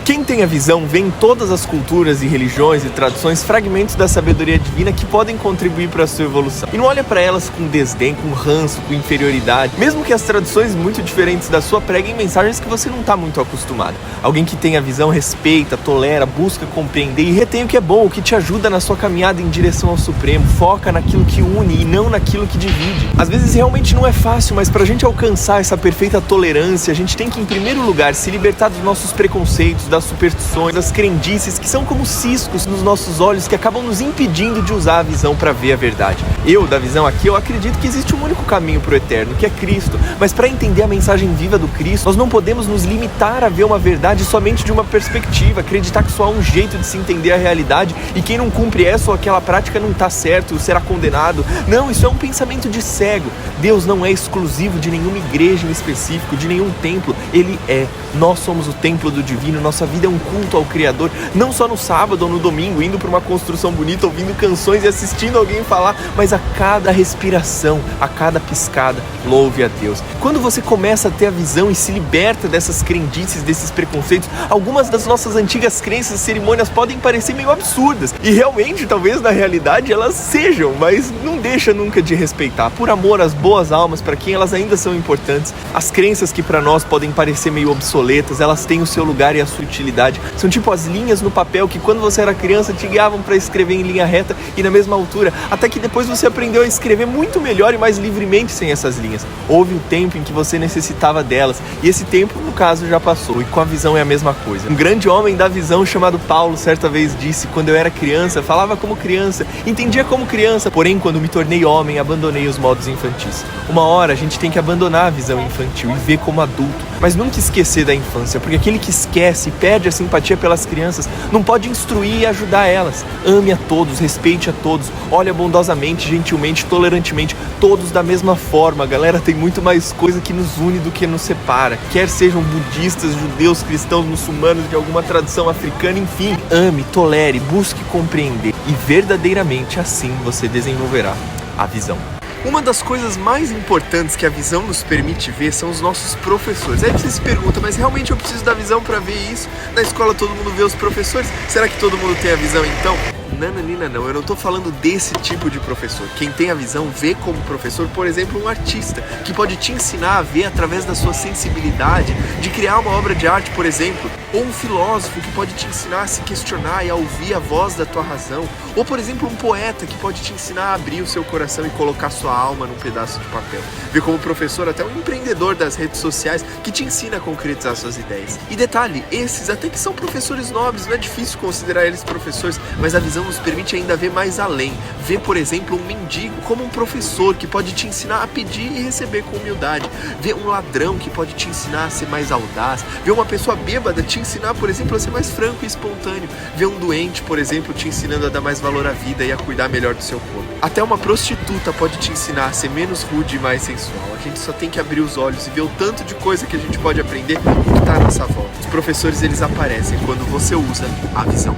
Quem tem a visão vê em todas as culturas e religiões e tradições fragmentos da sabedoria divina que podem contribuir para a sua evolução. E não olha para elas com desdém, com ranço, com inferioridade, mesmo que as tradições muito diferentes da sua preguem mensagens que você não está muito acostumado. Alguém que tem a visão respeita, tolera, busca compreender e retém o que é bom, o que te ajuda na sua caminhada em direção ao Supremo, foca naquilo que une e não naquilo que divide. Às vezes realmente não é fácil, mas para a gente alcançar essa perfeita tolerância, a gente tem que, em primeiro lugar, se libertar dos nossos preconceitos, das superstições, das crendices que são como ciscos nos nossos olhos que acabam nos impedindo de usar a visão para ver a verdade. Eu, da visão aqui, eu acredito que existe um único caminho para o eterno, que é Cristo. Mas para entender a mensagem viva do Cristo, nós não podemos nos limitar a ver uma verdade somente de uma perspectiva, acreditar que só há um jeito de se entender a realidade e quem não cumpre essa ou aquela prática não está certo, será condenado. Não, isso é um pensamento de cego. Deus não é exclusivo de nenhuma igreja em específico, de nenhum templo. Ele é. Nós somos o templo do divino, nossa vida é um culto ao Criador, não só no sábado ou no domingo, indo para uma construção bonita, ouvindo canções e assistindo alguém falar, mas a cada respiração, a cada piscada, louve a Deus. Quando você começa a ter a visão e se liberta dessas crendices, desses preconceitos, algumas das nossas antigas crenças e cerimônias podem parecer meio absurdas, e realmente, talvez na realidade elas sejam, mas não deixa nunca de respeitar, por amor às boas almas, para quem elas ainda são importantes. As crenças que para nós podem parecer meio obsoletas, elas têm o seu lugar e a sua utilidade. São tipo as linhas no papel que quando você era criança te guiavam para escrever em linha reta e na mesma altura, até que depois você aprendeu a escrever muito melhor e mais livremente sem essas linhas. Houve um tempo em que você necessitava delas, e esse tempo, no caso, já passou, e com a visão é a mesma coisa. Um grande homem da visão chamado Paulo certa vez disse: quando eu era criança, falava como criança, entendia como criança, porém quando me tornei homem, abandonei os modos infantis. Uma hora a gente tem que abandonar a visão infantil e ver como adulto, mas nunca esquecer da infância, porque aquele que esquece e perde a simpatia pelas crianças não pode instruir e ajudar elas. Ame a todos, respeite a todos, olhe bondosamente, gentilmente, tolerantemente, todos da mesma forma. Galera, tem muito mais coisa que nos une do que nos separa, quer sejam budistas, judeus, cristãos, muçulmanos, de alguma tradição africana, enfim. Ame, tolere, busque compreender, e verdadeiramente assim você desenvolverá a visão. Uma das coisas mais importantes que a visão nos permite ver são os nossos professores. Aí você se pergunta, mas realmente eu preciso da visão para ver isso? Na escola todo mundo vê os professores? Será que todo mundo tem a visão então? Nananina, não, eu não tô falando desse tipo de professor. Quem tem a visão vê como professor, por exemplo, um artista, que pode te ensinar a ver através da sua sensibilidade, de criar uma obra de arte, por exemplo. Ou um filósofo que pode te ensinar a se questionar e a ouvir a voz da tua razão. Ou, por exemplo, um poeta que pode te ensinar a abrir o seu coração e colocar sua alma num pedaço de papel. Vê como professor até um empreendedor das redes sociais que te ensina a concretizar suas ideias. E detalhe, esses até que são professores nobres, não é difícil considerar eles professores, mas a visão nos permite ainda ver mais além. Ver, por exemplo, um mendigo como um professor que pode te ensinar a pedir e receber com humildade. Ver um ladrão que pode te ensinar a ser mais audaz. Ver uma pessoa bêbada te ensinar, por exemplo, a ser mais franco e espontâneo. Ver um doente, por exemplo, te ensinando a dar mais valor à vida e a cuidar melhor do seu corpo. Até uma prostituta pode te ensinar a ser menos rude e mais sensual. A gente só tem que abrir os olhos e ver o tanto de coisa que a gente pode aprender com o que está à nossa volta. Os professores, eles aparecem quando você usa a visão.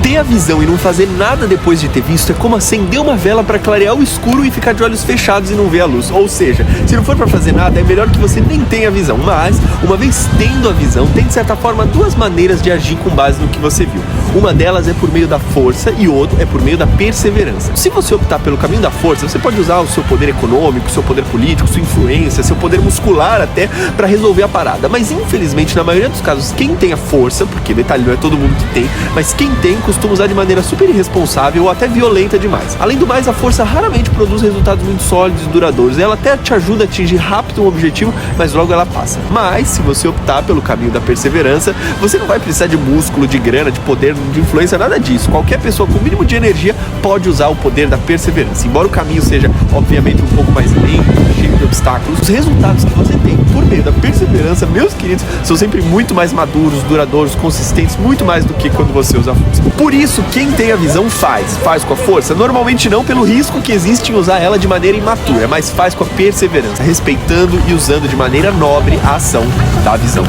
Ter a visão e não fazer nada depois de ter visto é como acender uma vela para clarear o escuro e ficar de olhos fechados e não ver a luz. Ou seja, se não for para fazer nada, é melhor que você nem tenha a visão. Mas, uma vez tendo a visão, tem de certa forma duas maneiras de agir com base no que você viu. Uma delas é por meio da força e outra é por meio da perseverança. Se você optar pelo caminho da força, você pode usar o seu poder econômico, seu poder político, sua influência, seu poder muscular até para resolver a parada. Mas infelizmente, na maioria dos casos, quem tem a força, porque detalhe, não é todo mundo que tem, mas quem tem costuma usar de maneira super irresponsável ou até violenta demais. Além do mais, a força raramente produz resultados muito sólidos e duradouros. Ela até te ajuda a atingir rápido um objetivo, mas logo ela passa. Mas, se você optar pelo caminho da perseverança, você não vai precisar de músculo, de grana, de poder, de influência, nada disso. Qualquer pessoa com o mínimo de energia pode usar o poder da perseverança. Embora o caminho seja, obviamente, um pouco mais lento, cheio de obstáculos, os resultados que você tem por meio da perseverança, meus queridos, são sempre muito mais maduros, duradouros, consistentes, muito mais do que quando você usa a força. Por isso, quem tem a visão faz com a força, normalmente não pelo risco que existe em usar ela de maneira imatura, mas faz com a perseverança, respeitando e usando de maneira nobre a ação da visão.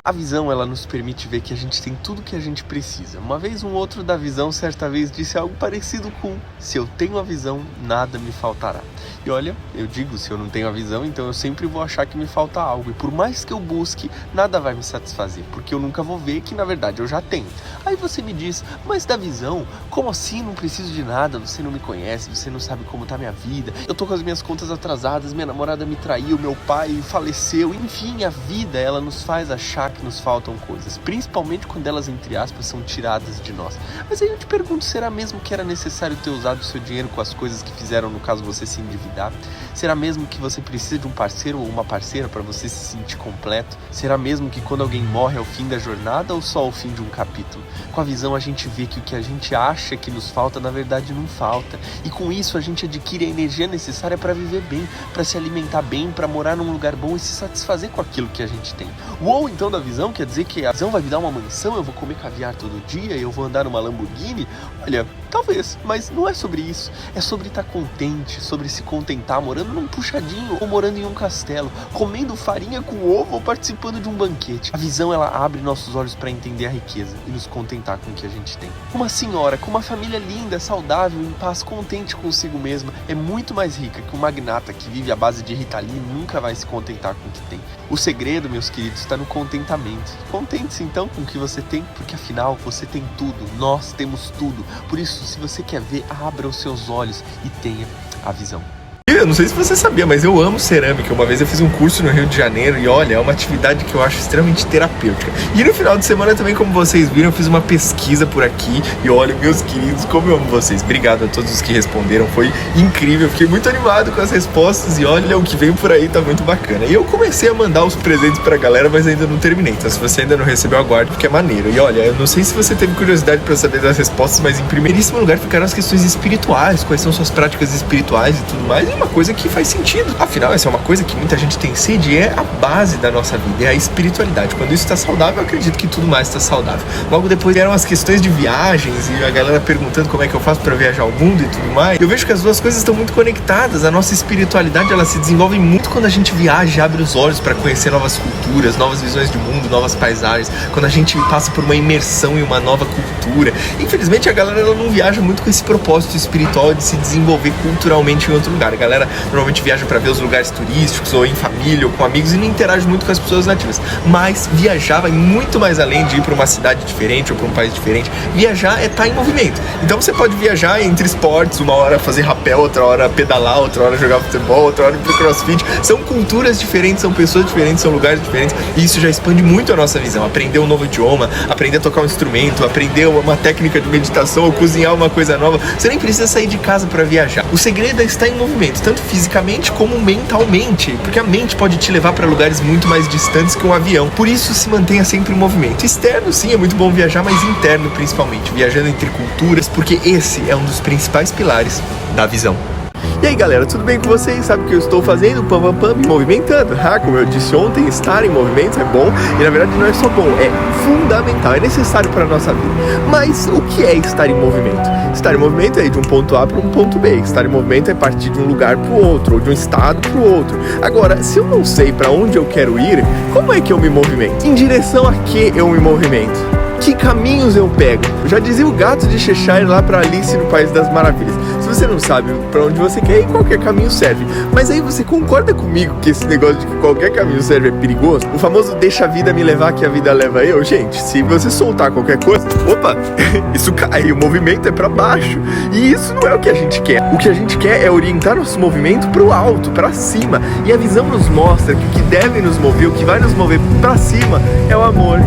A visão, ela nos permite ver que a gente tem tudo que a gente precisa. Uma vez um outro da visão, certa vez, disse algo parecido com: se eu tenho a visão, nada me faltará. E olha, eu digo, se eu não tenho a visão, então eu sempre vou achar que me falta algo. E por mais que eu busque, nada vai me satisfazer, porque eu nunca vou ver que, na verdade, eu já tenho. Aí você me diz: mas da visão? Como assim? Não preciso de nada, você não me conhece, você não sabe como tá minha vida. Eu tô com as minhas contas atrasadas, minha namorada me traiu, meu pai faleceu. Enfim, a vida, ela nos faz achar que nos faltam coisas, principalmente quando elas, entre aspas, são tiradas de nós. Mas aí eu te pergunto, será mesmo que era necessário ter usado o seu dinheiro com as coisas que fizeram, no caso, você se endividar? Será mesmo que você precisa de um parceiro ou uma parceira para você se sentir completo? Será mesmo que quando alguém morre é o fim da jornada ou só o fim de um capítulo? Com a visão a gente vê que o que a gente acha que nos falta, na verdade não falta. E com isso a gente adquire a energia necessária para viver bem, para se alimentar bem, para morar num lugar bom e se satisfazer com aquilo que a gente tem. Uou, então da visão quer dizer que a visão vai me dar uma mansão, eu vou comer caviar todo dia, eu vou andar numa Lamborghini? Olha, talvez, mas não é sobre isso. É sobre estar contente, sobre se contentar morando num puxadinho ou morando em um castelo, comendo farinha com ovo ou participando de um banquete. A visão, ela abre nossos olhos para entender a riqueza e nos contentar com o que a gente tem. Uma senhora com uma família linda, saudável, em paz, contente consigo mesma, é muito mais rica que um magnata que vive à base de Ritalina e nunca vai se contentar com o que tem. O segredo, meus queridos, está no contentamento. Contente-se então com o que você tem, porque afinal você tem tudo, nós temos tudo. Por isso, se você quer ver, abra os seus olhos e tenha a visão. E Inclusive, eu não sei se você sabia, mas eu amo cerâmica. Uma vez eu fiz um curso no Rio de Janeiro e olha, é uma atividade que eu acho extremamente terapêutica. E no final de semana também, como vocês viram, eu fiz uma pesquisa por aqui e olha, meus queridos, como eu amo vocês. Obrigado a todos os que responderam, foi incrível. Eu fiquei muito animado com as respostas e olha, o que vem por aí tá muito bacana. E eu comecei a mandar os presentes pra galera, mas ainda não terminei. Então se você ainda não recebeu, aguarde, porque é maneiro. E olha, eu não sei se você teve curiosidade pra saber das respostas, mas em primeiríssimo lugar ficaram as questões espirituais, quais são suas práticas espirituais e tudo mais. E uma coisa que faz sentido. Afinal, essa é uma coisa que muita gente tem sede e é a base da nossa vida, é a espiritualidade. Quando isso está saudável, eu acredito que tudo mais está saudável. Logo depois vieram as questões de viagens e a galera perguntando como é que eu faço para viajar ao mundo e tudo mais. Eu vejo que as duas coisas estão muito conectadas. A nossa espiritualidade, ela se desenvolve muito quando a gente viaja e abre os olhos para conhecer novas culturas, novas visões de mundo, novas paisagens, quando a gente passa por uma imersão em uma nova cultura. Infelizmente, a galera ela não viaja muito com esse propósito espiritual de se desenvolver culturalmente em outro lugar. A galera normalmente viaja para ver os lugares turísticos ou em família ou com amigos e não interage muito com as pessoas nativas. Mas viajar vai muito mais além de ir para uma cidade diferente ou para um país diferente. Viajar é estar em movimento. Então você pode viajar entre esportes, uma hora fazer rapel, outra hora pedalar, outra hora jogar futebol, outra hora ir pro crossfit. São culturas diferentes, são pessoas diferentes, são lugares diferentes e isso já expande muito a nossa visão. Aprender um novo idioma, aprender a tocar um instrumento, aprender uma técnica de meditação ou cozinhar uma coisa nova. Você nem precisa sair de casa para viajar. O segredo é estar em movimento, tanto fisicamente como mentalmente, porque a mente pode te levar para lugares muito mais distantes que um avião. Por isso, se mantenha sempre em movimento. Externo, sim, é muito bom viajar, mas interno, principalmente. Viajando entre culturas, porque esse é um dos principais pilares da visão. E aí galera, tudo bem com vocês? Sabe o que eu estou fazendo? Pam, pam, pam, me movimentando. Como eu disse ontem, estar em movimento é bom e na verdade não é só bom, é fundamental, é necessário para a nossa vida. Mas o que é estar em movimento? Estar em movimento é ir de um ponto A para um ponto B. Estar em movimento é partir de um lugar para o outro, ou de um estado para o outro. Agora, se eu não sei para onde eu quero ir, como é que eu me movimento? Em direção a que eu me movimento? Que caminhos eu pego? Eu já dizia o gato de Cheshire lá para Alice no País das Maravilhas. Se você não sabe para onde você quer ir, qualquer caminho serve. Mas aí você concorda comigo que esse negócio de que qualquer caminho serve é perigoso? O famoso deixa a vida me levar que a vida leva eu? Gente, se você soltar qualquer coisa, opa, isso cai, o movimento é para baixo. E isso não é o que a gente quer. O que a gente quer é orientar nosso movimento para o alto, para cima. E a visão nos mostra que o que deve nos mover, o que vai nos mover para cima é o amor.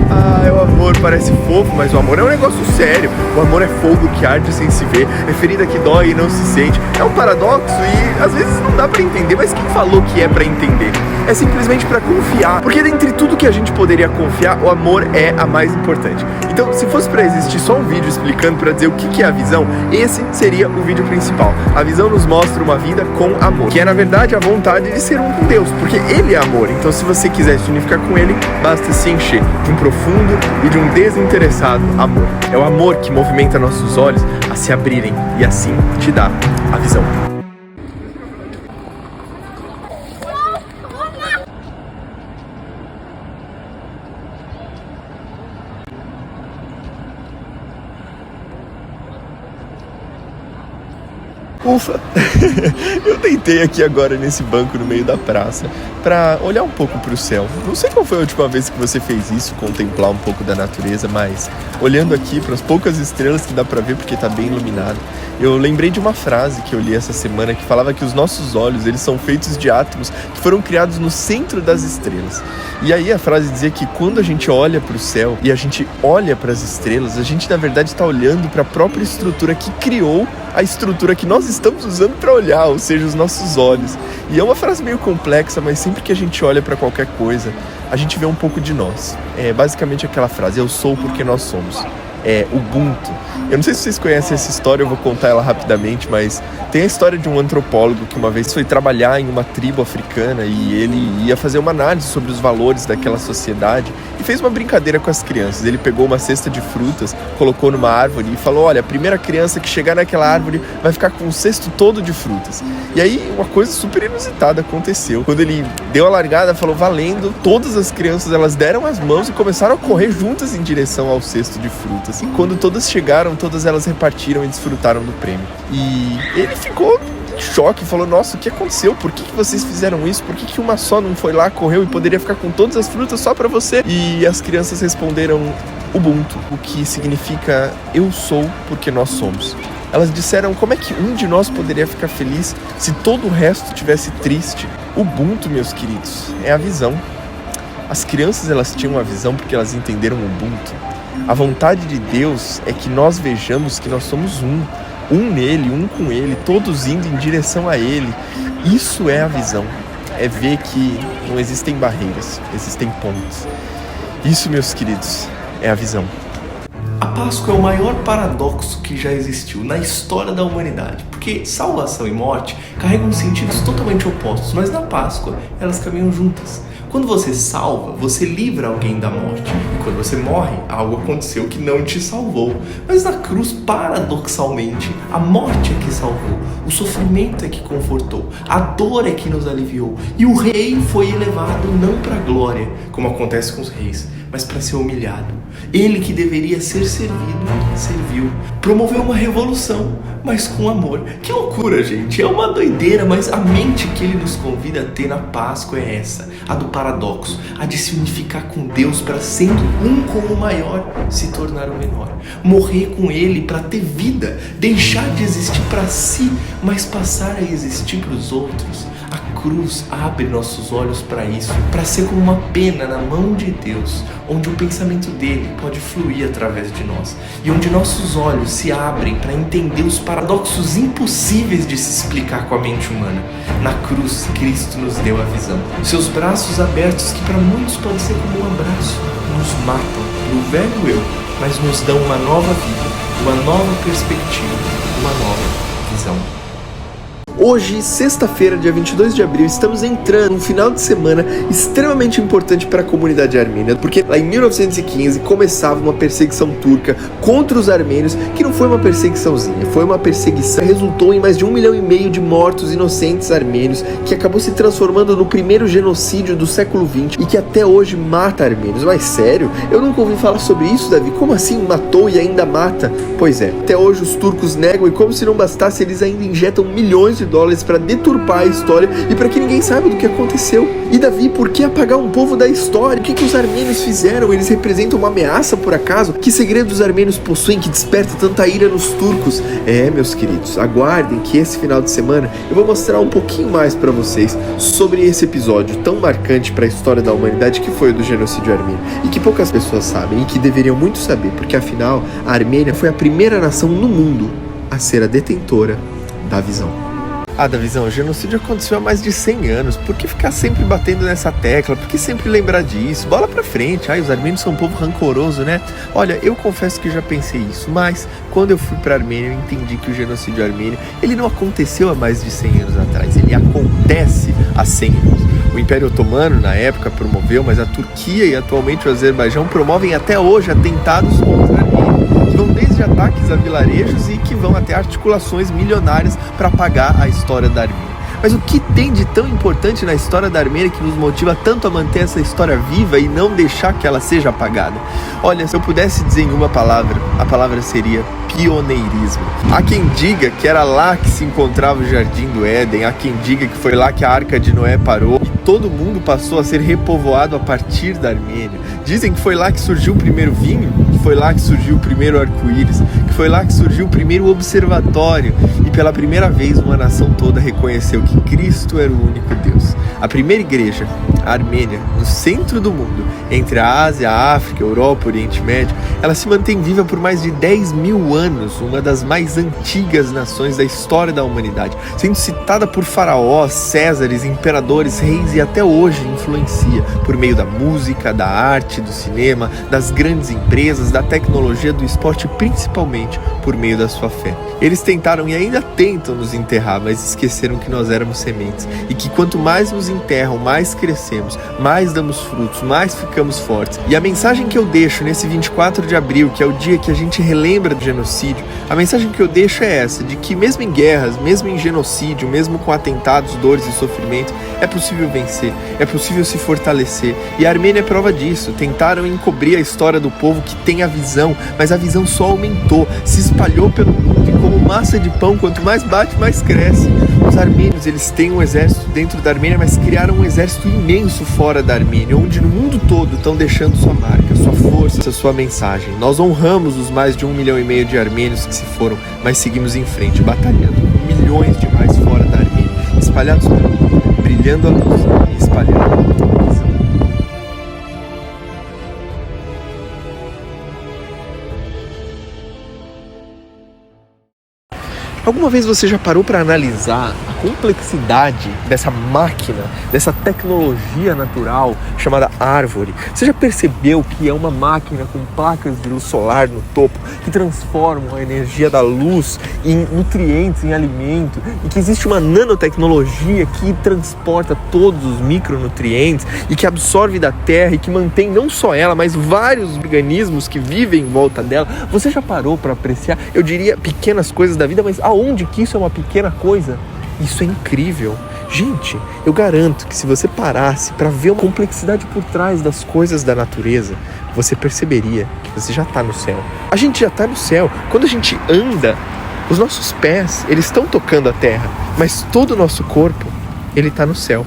É o amor, parece fofo, mas o amor é um negócio sério. O amor é fogo que arde sem se ver, é ferida que dói e não se sente. É um paradoxo e às vezes não dá pra entender, mas quem falou que é pra entender? É simplesmente pra confiar, porque dentre tudo que a gente poderia confiar, o amor é a mais importante. Então, se fosse pra existir só um vídeo explicando pra dizer o que é a visão, esse seria o vídeo principal. A visão nos mostra uma vida com amor, que é na verdade a vontade de ser um com Deus, porque Ele é amor. Então, se você quiser se unificar com Ele, basta se encher de um profundo e de um desinteressado amor. É o amor que movimenta nossos olhos a se abrirem e assim te dá a visão. Ufa! Eu deitei aqui agora nesse banco no meio da praça pra olhar um pouco pro céu. Não sei qual foi a última vez que você fez isso, contemplar um pouco da natureza, mas olhando aqui para as poucas estrelas que dá pra ver porque tá bem iluminado, eu lembrei de uma frase que eu li essa semana que falava que os nossos olhos, eles são feitos de átomos que foram criados no centro das estrelas. E aí a frase dizia que quando a gente olha pro céu e a gente olha para as estrelas, a gente na verdade está olhando para a própria estrutura que criou a estrutura que nós estamos usando para olhar, ou seja, os nossos olhos. E é uma frase meio complexa, mas sempre que a gente olha para qualquer coisa, a gente vê um pouco de nós. É basicamente aquela frase, eu sou porque nós somos. É Ubuntu. Eu não sei se vocês conhecem essa história, eu vou contar ela rapidamente, mas tem a história de um antropólogo que uma vez foi trabalhar em uma tribo africana e ele ia fazer uma análise sobre os valores daquela sociedade e fez uma brincadeira com as crianças. Ele pegou uma cesta de frutas, colocou numa árvore e falou, olha, a primeira criança que chegar naquela árvore vai ficar com um cesto todo de frutas. E aí uma coisa super inusitada aconteceu. Quando ele deu a largada, falou, valendo, todas as crianças elas deram as mãos e começaram a correr juntas em direção ao cesto de frutas. E quando todas chegaram, todas elas repartiram e desfrutaram do prêmio. E ele ficou em choque, falou, nossa, o que aconteceu? Por que vocês fizeram isso? Por que uma só não foi lá, correu e poderia ficar com todas as frutas só pra você? E as crianças responderam Ubuntu, o que significa eu sou porque nós somos. Elas disseram: como é que um de nós poderia ficar feliz se todo o resto estivesse triste? Ubuntu, meus queridos, é a visão. As crianças, elas tinham a visão porque elas entenderam o Ubuntu. A vontade de Deus é que nós vejamos que nós somos um nele, um com ele, todos indo em direção a ele. Isso é a visão, é ver que não existem barreiras, existem pontes. Isso, meus queridos, é a visão. A Páscoa é o maior paradoxo que já existiu na história da humanidade, porque salvação e morte carregam sentidos totalmente opostos, mas na Páscoa elas caminham juntas. Quando você salva, você livra alguém da morte. E quando você morre, algo aconteceu que não te salvou. Mas na cruz, paradoxalmente, a morte é que salvou. O sofrimento é que confortou. A dor é que nos aliviou. E o rei foi elevado não para a glória, como acontece com os reis, mas para ser humilhado. Ele que deveria ser servido, serviu. Promoveu uma revolução, mas com amor. Que loucura, gente! É uma doideira, mas a mente que ele nos convida a ter na Páscoa é essa, a do paradoxo, a de se unificar com Deus para, sendo um com o maior, se tornar o menor. Morrer com ele para ter vida, deixar de existir para si, mas passar a existir para os outros. A cruz abre nossos olhos para isso, para ser como uma pena na mão de Deus, onde o pensamento dele pode fluir através de nós, e onde nossos olhos se abrem para entender os paradoxos impossíveis de se explicar com a mente humana. Na cruz, Cristo nos deu a visão. Seus braços abertos, que para muitos pode ser como um abraço, nos matam do velho eu, mas nos dão uma nova vida, uma nova perspectiva, uma nova visão. Hoje, sexta-feira, dia 22 de abril, estamos entrando num final de semana extremamente importante para a comunidade armênia, porque lá em 1915 começava uma perseguição turca contra os armênios, que não foi uma perseguiçãozinha, foi uma perseguição que resultou em mais de 1,5 milhão de mortos inocentes armênios, que acabou se transformando no primeiro genocídio do século XX e que até hoje mata armênios. Mas sério? Eu nunca ouvi falar sobre isso, Davi. Como assim matou e ainda mata? Pois é, até hoje os turcos negam, e como se não bastasse, eles ainda injetam milhões de dólares para deturpar a história e para que ninguém saiba do que aconteceu. E Davi, por que apagar um povo da história? O que os armênios fizeram? Eles representam uma ameaça, por acaso? Que segredos os armênios possuem que desperta tanta ira nos turcos? Meus queridos, aguardem que esse final de semana eu vou mostrar um pouquinho mais para vocês sobre esse episódio tão marcante para a história da humanidade que foi o do genocídio armênio, e que poucas pessoas sabem e que deveriam muito saber, porque afinal a Armênia foi a primeira nação no mundo a ser a detentora da visão. Davizão, o genocídio aconteceu há mais de 100 anos. Por que ficar sempre batendo nessa tecla? Por que sempre lembrar disso? Bola pra frente. Os armênios são um povo rancoroso, né? Olha, eu confesso que já pensei isso, mas quando eu fui pra Armênia, eu entendi que o genocídio armênio, ele não aconteceu há mais de 100 anos atrás. Ele acontece há 100 anos. O Império Otomano, na época, promoveu, mas a Turquia e atualmente o Azerbaijão promovem até hoje atentados contra a Armênia, que vão desde ataques a vilarejos e que vão até articulações milionárias para pagar a história da Armênia. Mas o que tem de tão importante na história da Armênia que nos motiva tanto a manter essa história viva e não deixar que ela seja apagada? Olha, se eu pudesse dizer em uma palavra, a palavra seria pioneirismo. Há quem diga que era lá que se encontrava o Jardim do Éden, há quem diga que foi lá que a Arca de Noé parou e todo mundo passou a ser repovoado a partir da Armênia. Dizem que foi lá que surgiu o primeiro vinho, que foi lá que surgiu o primeiro arco-íris, que foi lá que surgiu o primeiro observatório, e pela primeira vez uma nação toda reconheceu que Cristo era o único Deus. A primeira igreja, a Armênia, no centro do mundo, entre a Ásia, a África, a Europa, o Oriente Médio, ela se mantém viva por mais de 10.000 anos, uma das mais antigas nações da história da humanidade, sendo citada por faraós, césares, imperadores, reis, e até hoje influencia por meio da música, da arte, do cinema, das grandes empresas, da tecnologia, do esporte, principalmente por meio da sua fé. Eles tentaram e ainda tentam nos enterrar, mas esqueceram que nós éramos sementes, e que quanto mais nos enterram, mais crescemos, mais damos frutos, mais ficamos fortes. E a mensagem que eu deixo nesse 24 de abril, que é o dia que a gente relembra do genocídio, a mensagem que eu deixo é essa, de que mesmo em guerras, mesmo em genocídio, mesmo com atentados, dores e sofrimentos, é possível vencer, é possível se fortalecer. E a Armênia é prova disso. Tentaram encobrir a história do povo que tem a visão, mas a visão só aumentou, se espalhou pelo mundo, e como massa de pão, quanto mais bate, mais cresce. Os armênios, eles têm um exército dentro da Armênia, mas criaram um exército imenso fora da Armênia, onde no mundo todo estão deixando sua marca, sua força, sua mensagem. Nós honramos os mais de 1,5 milhão de armênios que se foram, mas seguimos em frente, batalhando com milhões de mais fora da Armênia, espalhados pelo mundo, brilhando a luz e espalhando a visão. Alguma vez você já parou para analisar a complexidade dessa máquina, dessa tecnologia natural chamada árvore? Você já percebeu que é uma máquina com placas de luz solar no topo que transformam a energia da luz em nutrientes, em alimento, e que existe uma nanotecnologia que transporta todos os micronutrientes e que absorve da terra e que mantém não só ela, mas vários organismos que vivem em volta dela? Você já parou para apreciar, eu diria, pequenas coisas da vida, mas aonde que isso é uma pequena coisa? Isso é incrível. Gente, eu garanto que se você parasse para ver uma complexidade por trás das coisas da natureza, você perceberia que você já está no céu. A gente já está no céu. Quando a gente anda, os nossos pés, eles estão tocando a terra, mas todo o nosso corpo, ele está no céu.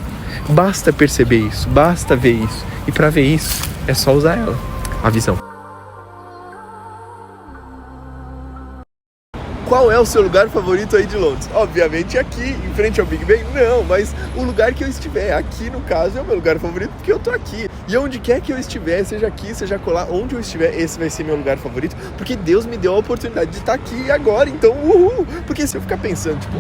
Basta perceber isso, basta ver isso. E para ver isso, é só usar ela, a visão. Qual é o seu lugar favorito aí de Londres? Obviamente aqui, em frente ao Big Ben, não, mas o lugar que eu estiver, aqui no caso, é o meu lugar favorito porque eu tô aqui. E onde quer que eu estiver, seja aqui, seja colar, onde eu estiver, esse vai ser meu lugar favorito, porque Deus me deu a oportunidade de estar aqui agora, então uhul! Porque se eu ficar pensando, tipo,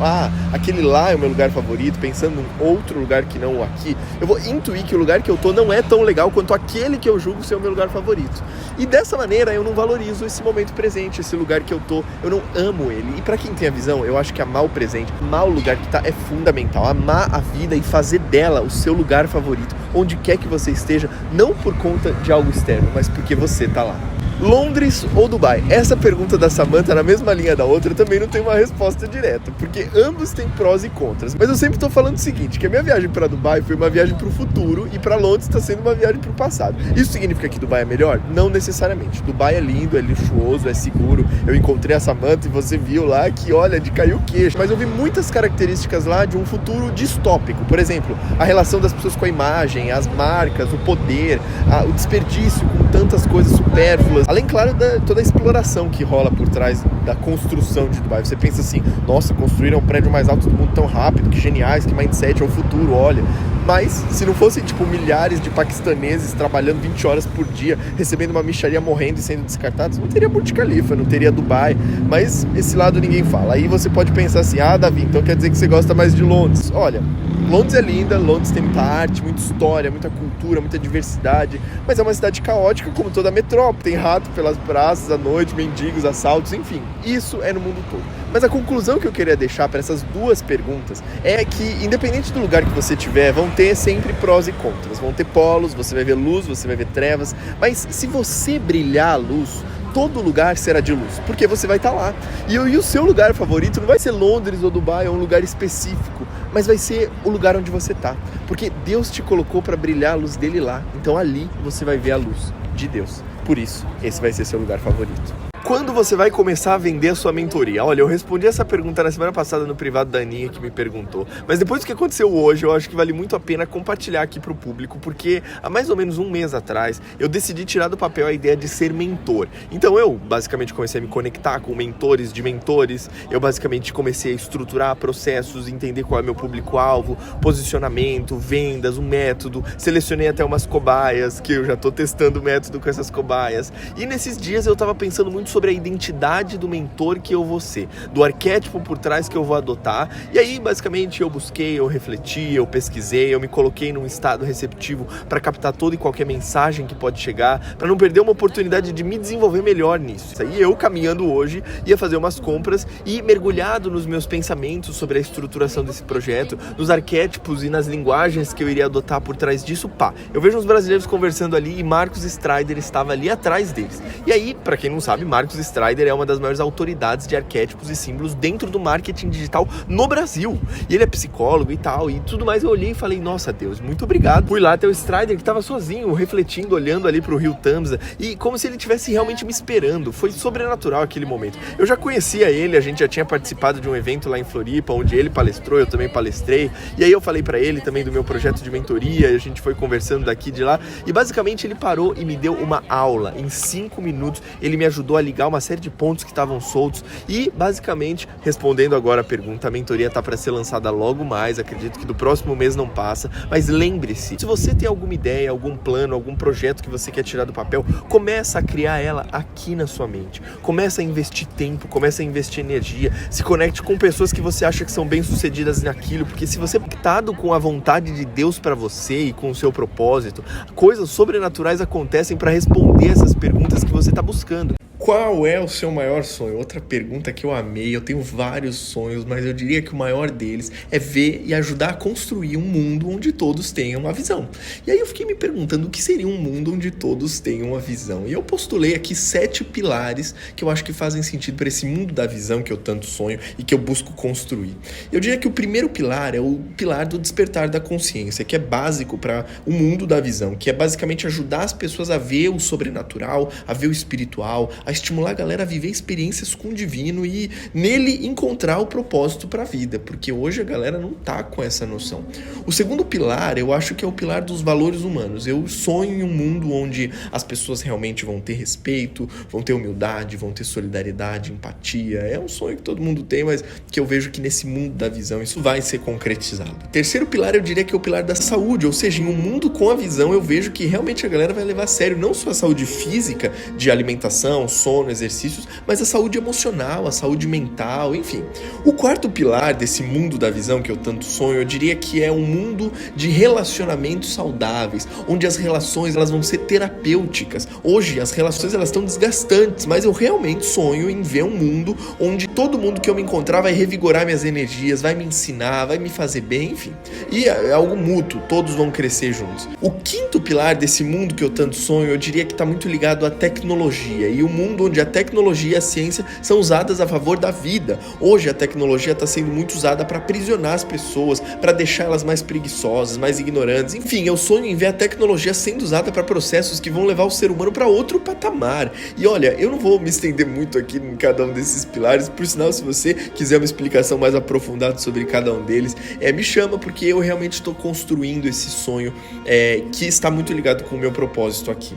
aquele lá é o meu lugar favorito, pensando em outro lugar que não o aqui, eu vou intuir que o lugar que eu tô não é tão legal quanto aquele que eu julgo ser o meu lugar favorito. E dessa maneira eu não valorizo esse momento presente, esse lugar que eu tô, eu não amo ele. E pra quem tem a visão, eu acho que amar o presente, amar o lugar que tá é fundamental. Amar a vida e fazer dela o seu lugar favorito, onde quer que você esteja, não por conta de algo externo, mas porque você tá lá. Londres ou Dubai? Essa pergunta da Samantha, na mesma linha da outra, também não tem uma resposta direta, porque ambos têm prós e contras. Mas eu sempre tô falando o seguinte, que a minha viagem para Dubai foi uma viagem pro futuro e para Londres está sendo uma viagem pro passado. Isso significa que Dubai é melhor? Não necessariamente. Dubai é lindo, é luxuoso, é seguro. Eu encontrei a Samantha e você viu lá que, olha, de cair o queixo. Mas eu vi muitas características lá de um futuro distópico. Por exemplo, a relação das pessoas com a imagem, as marcas, o poder, o desperdício com tantas coisas supérfluas. Além, claro, toda a exploração que rola por trás da construção de Dubai. Você pensa assim, nossa, construíram o prédio mais alto do mundo tão rápido, que geniais, que mindset, é o futuro, olha. Mas se não fossem, tipo, milhares de paquistaneses trabalhando 20 horas por dia, recebendo uma mixaria, morrendo e sendo descartados, não teria Burj Khalifa, não teria Dubai. Mas esse lado ninguém fala. Aí você pode pensar assim, Davi, então quer dizer que você gosta mais de Londres. Olha, Londres é linda, Londres tem muita arte, muita história, muita cultura, muita diversidade, mas é uma cidade caótica como toda a metrópole. Tem rato pelas praças à noite, mendigos, assaltos, enfim. Isso é no mundo todo. Mas a conclusão que eu queria deixar para essas duas perguntas é que, independente do lugar que você tiver, vão ter sempre prós e contras. Vão ter polos, você vai ver luz, você vai ver trevas, mas se você brilhar a luz, todo lugar será de luz, porque você vai estar lá. E o seu lugar favorito não vai ser Londres ou Dubai, ou um lugar específico, mas vai ser o lugar onde você está. Porque Deus te colocou para brilhar a luz dele lá. Então ali você vai ver a luz de Deus. Por isso, esse vai ser seu lugar favorito. Quando você vai começar a vender a sua mentoria? Olha, eu respondi essa pergunta na semana passada no privado da Aninha, que me perguntou. Mas depois do que aconteceu hoje, eu acho que vale muito a pena compartilhar aqui pro público, porque há mais ou menos um mês atrás, eu decidi tirar do papel a ideia de ser mentor. Então eu basicamente comecei a me conectar com mentores de mentores, eu basicamente comecei a estruturar processos, entender qual é meu público-alvo, posicionamento, vendas, um método, selecionei até umas cobaias, que eu já tô testando o método com essas cobaias. E nesses dias eu tava pensando muito sobre a identidade do mentor que eu vou ser, do arquétipo por trás que eu vou adotar. E aí, basicamente, eu busquei, eu refleti, eu pesquisei, eu me coloquei num estado receptivo para captar toda e qualquer mensagem que pode chegar, para não perder uma oportunidade de me desenvolver melhor nisso. E eu, caminhando hoje, ia fazer umas compras e mergulhado nos meus pensamentos sobre a estruturação desse projeto, nos arquétipos e nas linguagens que eu iria adotar por trás disso, eu vejo uns brasileiros conversando ali e Marcos Strider estava ali atrás deles. E aí, para quem não sabe, Marcos Marcos Strider é uma das maiores autoridades de arquétipos e símbolos dentro do marketing digital no Brasil. E ele é psicólogo e tal, e tudo mais. Eu olhei e falei, nossa Deus, muito obrigado. Fui lá até o Strider, que tava sozinho, refletindo, olhando ali pro rio Tamsa, e como se ele estivesse realmente me esperando. Foi sobrenatural aquele momento. Eu já conhecia ele, a gente já tinha participado de um evento lá em Floripa, onde ele palestrou, eu também palestrei, e aí eu falei pra ele também do meu projeto de mentoria, a gente foi conversando daqui e de lá, e basicamente ele parou e me deu uma aula. Em 5 minutos, ele me ajudou a ligar uma série de pontos que estavam soltos, e basicamente, respondendo agora a pergunta, a mentoria tá para ser lançada logo mais, acredito que do próximo mês não passa, mas lembre-se, se você tem alguma ideia, algum plano, algum projeto que você quer tirar do papel, começa a criar ela aqui na sua mente, começa a investir tempo, começa a investir energia, se conecte com pessoas que você acha que são bem-sucedidas naquilo, porque se você é conectado com a vontade de Deus para você e com o seu propósito, coisas sobrenaturais acontecem para responder essas perguntas que você está buscando. Qual é o seu maior sonho? Outra pergunta que eu amei. Eu tenho vários sonhos, mas eu diria que o maior deles é ver e ajudar a construir um mundo onde todos tenham uma visão. E aí eu fiquei me perguntando o que seria um mundo onde todos tenham uma visão. E eu postulei aqui 7 pilares que eu acho que fazem sentido para esse mundo da visão que eu tanto sonho e que eu busco construir. Eu diria que o primeiro pilar é o pilar do despertar da consciência, que é básico para o mundo da visão, que é basicamente ajudar as pessoas a ver o sobrenatural, a ver o espiritual, a estimular a galera a viver experiências com o divino e nele encontrar o propósito para a vida, porque hoje a galera não tá com essa noção. O segundo pilar, eu acho que é o pilar dos valores humanos. Eu sonho em um mundo onde as pessoas realmente vão ter respeito, vão ter humildade, vão ter solidariedade, empatia. É um sonho que todo mundo tem, mas que eu vejo que nesse mundo da visão isso vai ser concretizado. Terceiro pilar, eu diria que é o pilar da saúde, ou seja, em um mundo com a visão eu vejo que realmente a galera vai levar a sério não só a saúde física, de alimentação, sono, exercícios, mas a saúde emocional, a saúde mental, enfim. O quarto pilar desse mundo da visão que eu tanto sonho, eu diria que é um mundo de relacionamentos saudáveis, onde as relações elas vão ser terapêuticas. Hoje as relações elas estão desgastantes, mas eu realmente sonho em ver um mundo onde todo mundo que eu me encontrar vai revigorar minhas energias, vai me ensinar, vai me fazer bem, enfim. E é algo mútuo, todos vão crescer juntos. O quinto pilar desse mundo que eu tanto sonho, eu diria que está muito ligado à tecnologia e o mundo onde a tecnologia e a ciência são usadas a favor da vida. Hoje a tecnologia está sendo muito usada para aprisionar as pessoas, para deixar elas mais preguiçosas, mais ignorantes. Enfim, eu sonho em ver a tecnologia sendo usada para processos que vão levar o ser humano para outro patamar. E olha, eu não vou me estender muito aqui em cada um desses pilares, por sinal, se você quiser uma explicação mais aprofundada sobre cada um deles, me chama, porque eu realmente estou construindo esse sonho que está muito ligado com o meu propósito aqui.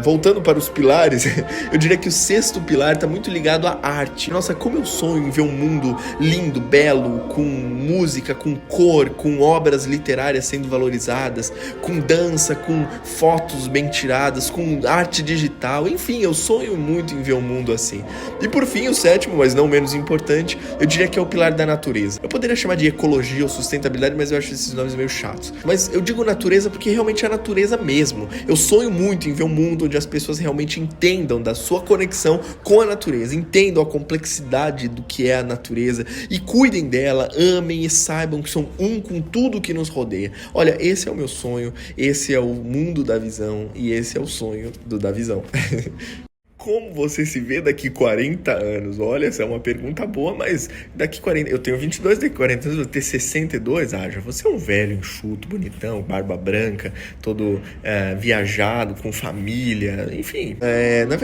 Voltando para os pilares, eu diria que o sexto pilar está muito ligado à arte. Nossa, como eu sonho em ver um mundo lindo, belo, com música, com cor, com obras literárias sendo valorizadas, com dança, com fotos bem tiradas, com arte digital, enfim, eu sonho muito em ver um mundo assim. E por fim, o sétimo, mas não menos importante, eu diria que é o pilar da natureza. Eu poderia chamar de ecologia ou sustentabilidade, mas eu acho esses nomes meio chatos. Mas eu digo natureza porque realmente é a natureza mesmo. Eu sonho muito em ver um mundo onde as pessoas realmente entendam da sua conexão com a natureza, entendam a complexidade do que é a natureza e cuidem dela, amem e saibam que são um com tudo que nos rodeia. Olha, esse é o meu sonho, esse é o mundo da visão e esse é o sonho do da visão. Como você se vê daqui 40 anos? Olha, essa é uma pergunta boa, mas daqui 40... Eu tenho 22, daqui 40 anos eu vou ter 62. Já você é um velho enxuto, bonitão, barba branca, todo viajado, com família, enfim. Na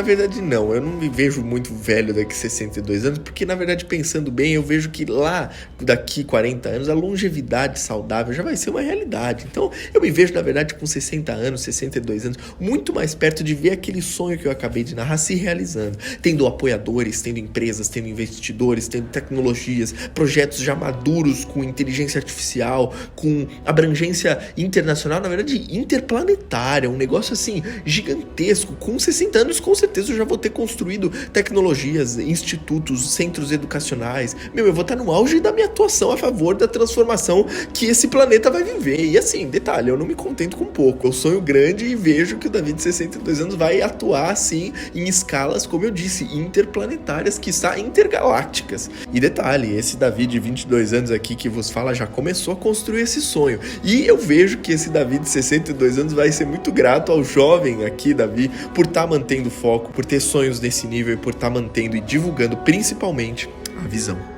verdade não, eu não me vejo muito velho daqui 62 anos, porque na verdade, pensando bem, eu vejo que lá, daqui 40 anos, a longevidade saudável já vai ser uma realidade. Então, eu me vejo, na verdade, com 60 anos, 62 anos, muito mais perto de ver aquele sonho que eu acabei de narrar se realizando, tendo apoiadores, tendo empresas, tendo investidores, tendo tecnologias, projetos já maduros com inteligência artificial, com abrangência internacional, na verdade interplanetária, um negócio assim gigantesco. Com 60 anos com certeza eu já vou ter construído tecnologias, institutos, centros educacionais. Eu vou estar no auge da minha atuação a favor da transformação que esse planeta vai viver. E assim, detalhe, eu não me contento com pouco, eu sonho grande e vejo que o Davi de 62 anos vai atuar assim em escalas, como eu disse, interplanetárias, quiçá intergalácticas. E detalhe, esse Davi de 22 anos aqui que vos fala já começou a construir esse sonho. E eu vejo que esse Davi de 62 anos vai ser muito grato ao jovem aqui, Davi, por estar mantendo o foco, por ter sonhos nesse nível e por estar mantendo e divulgando principalmente a visão.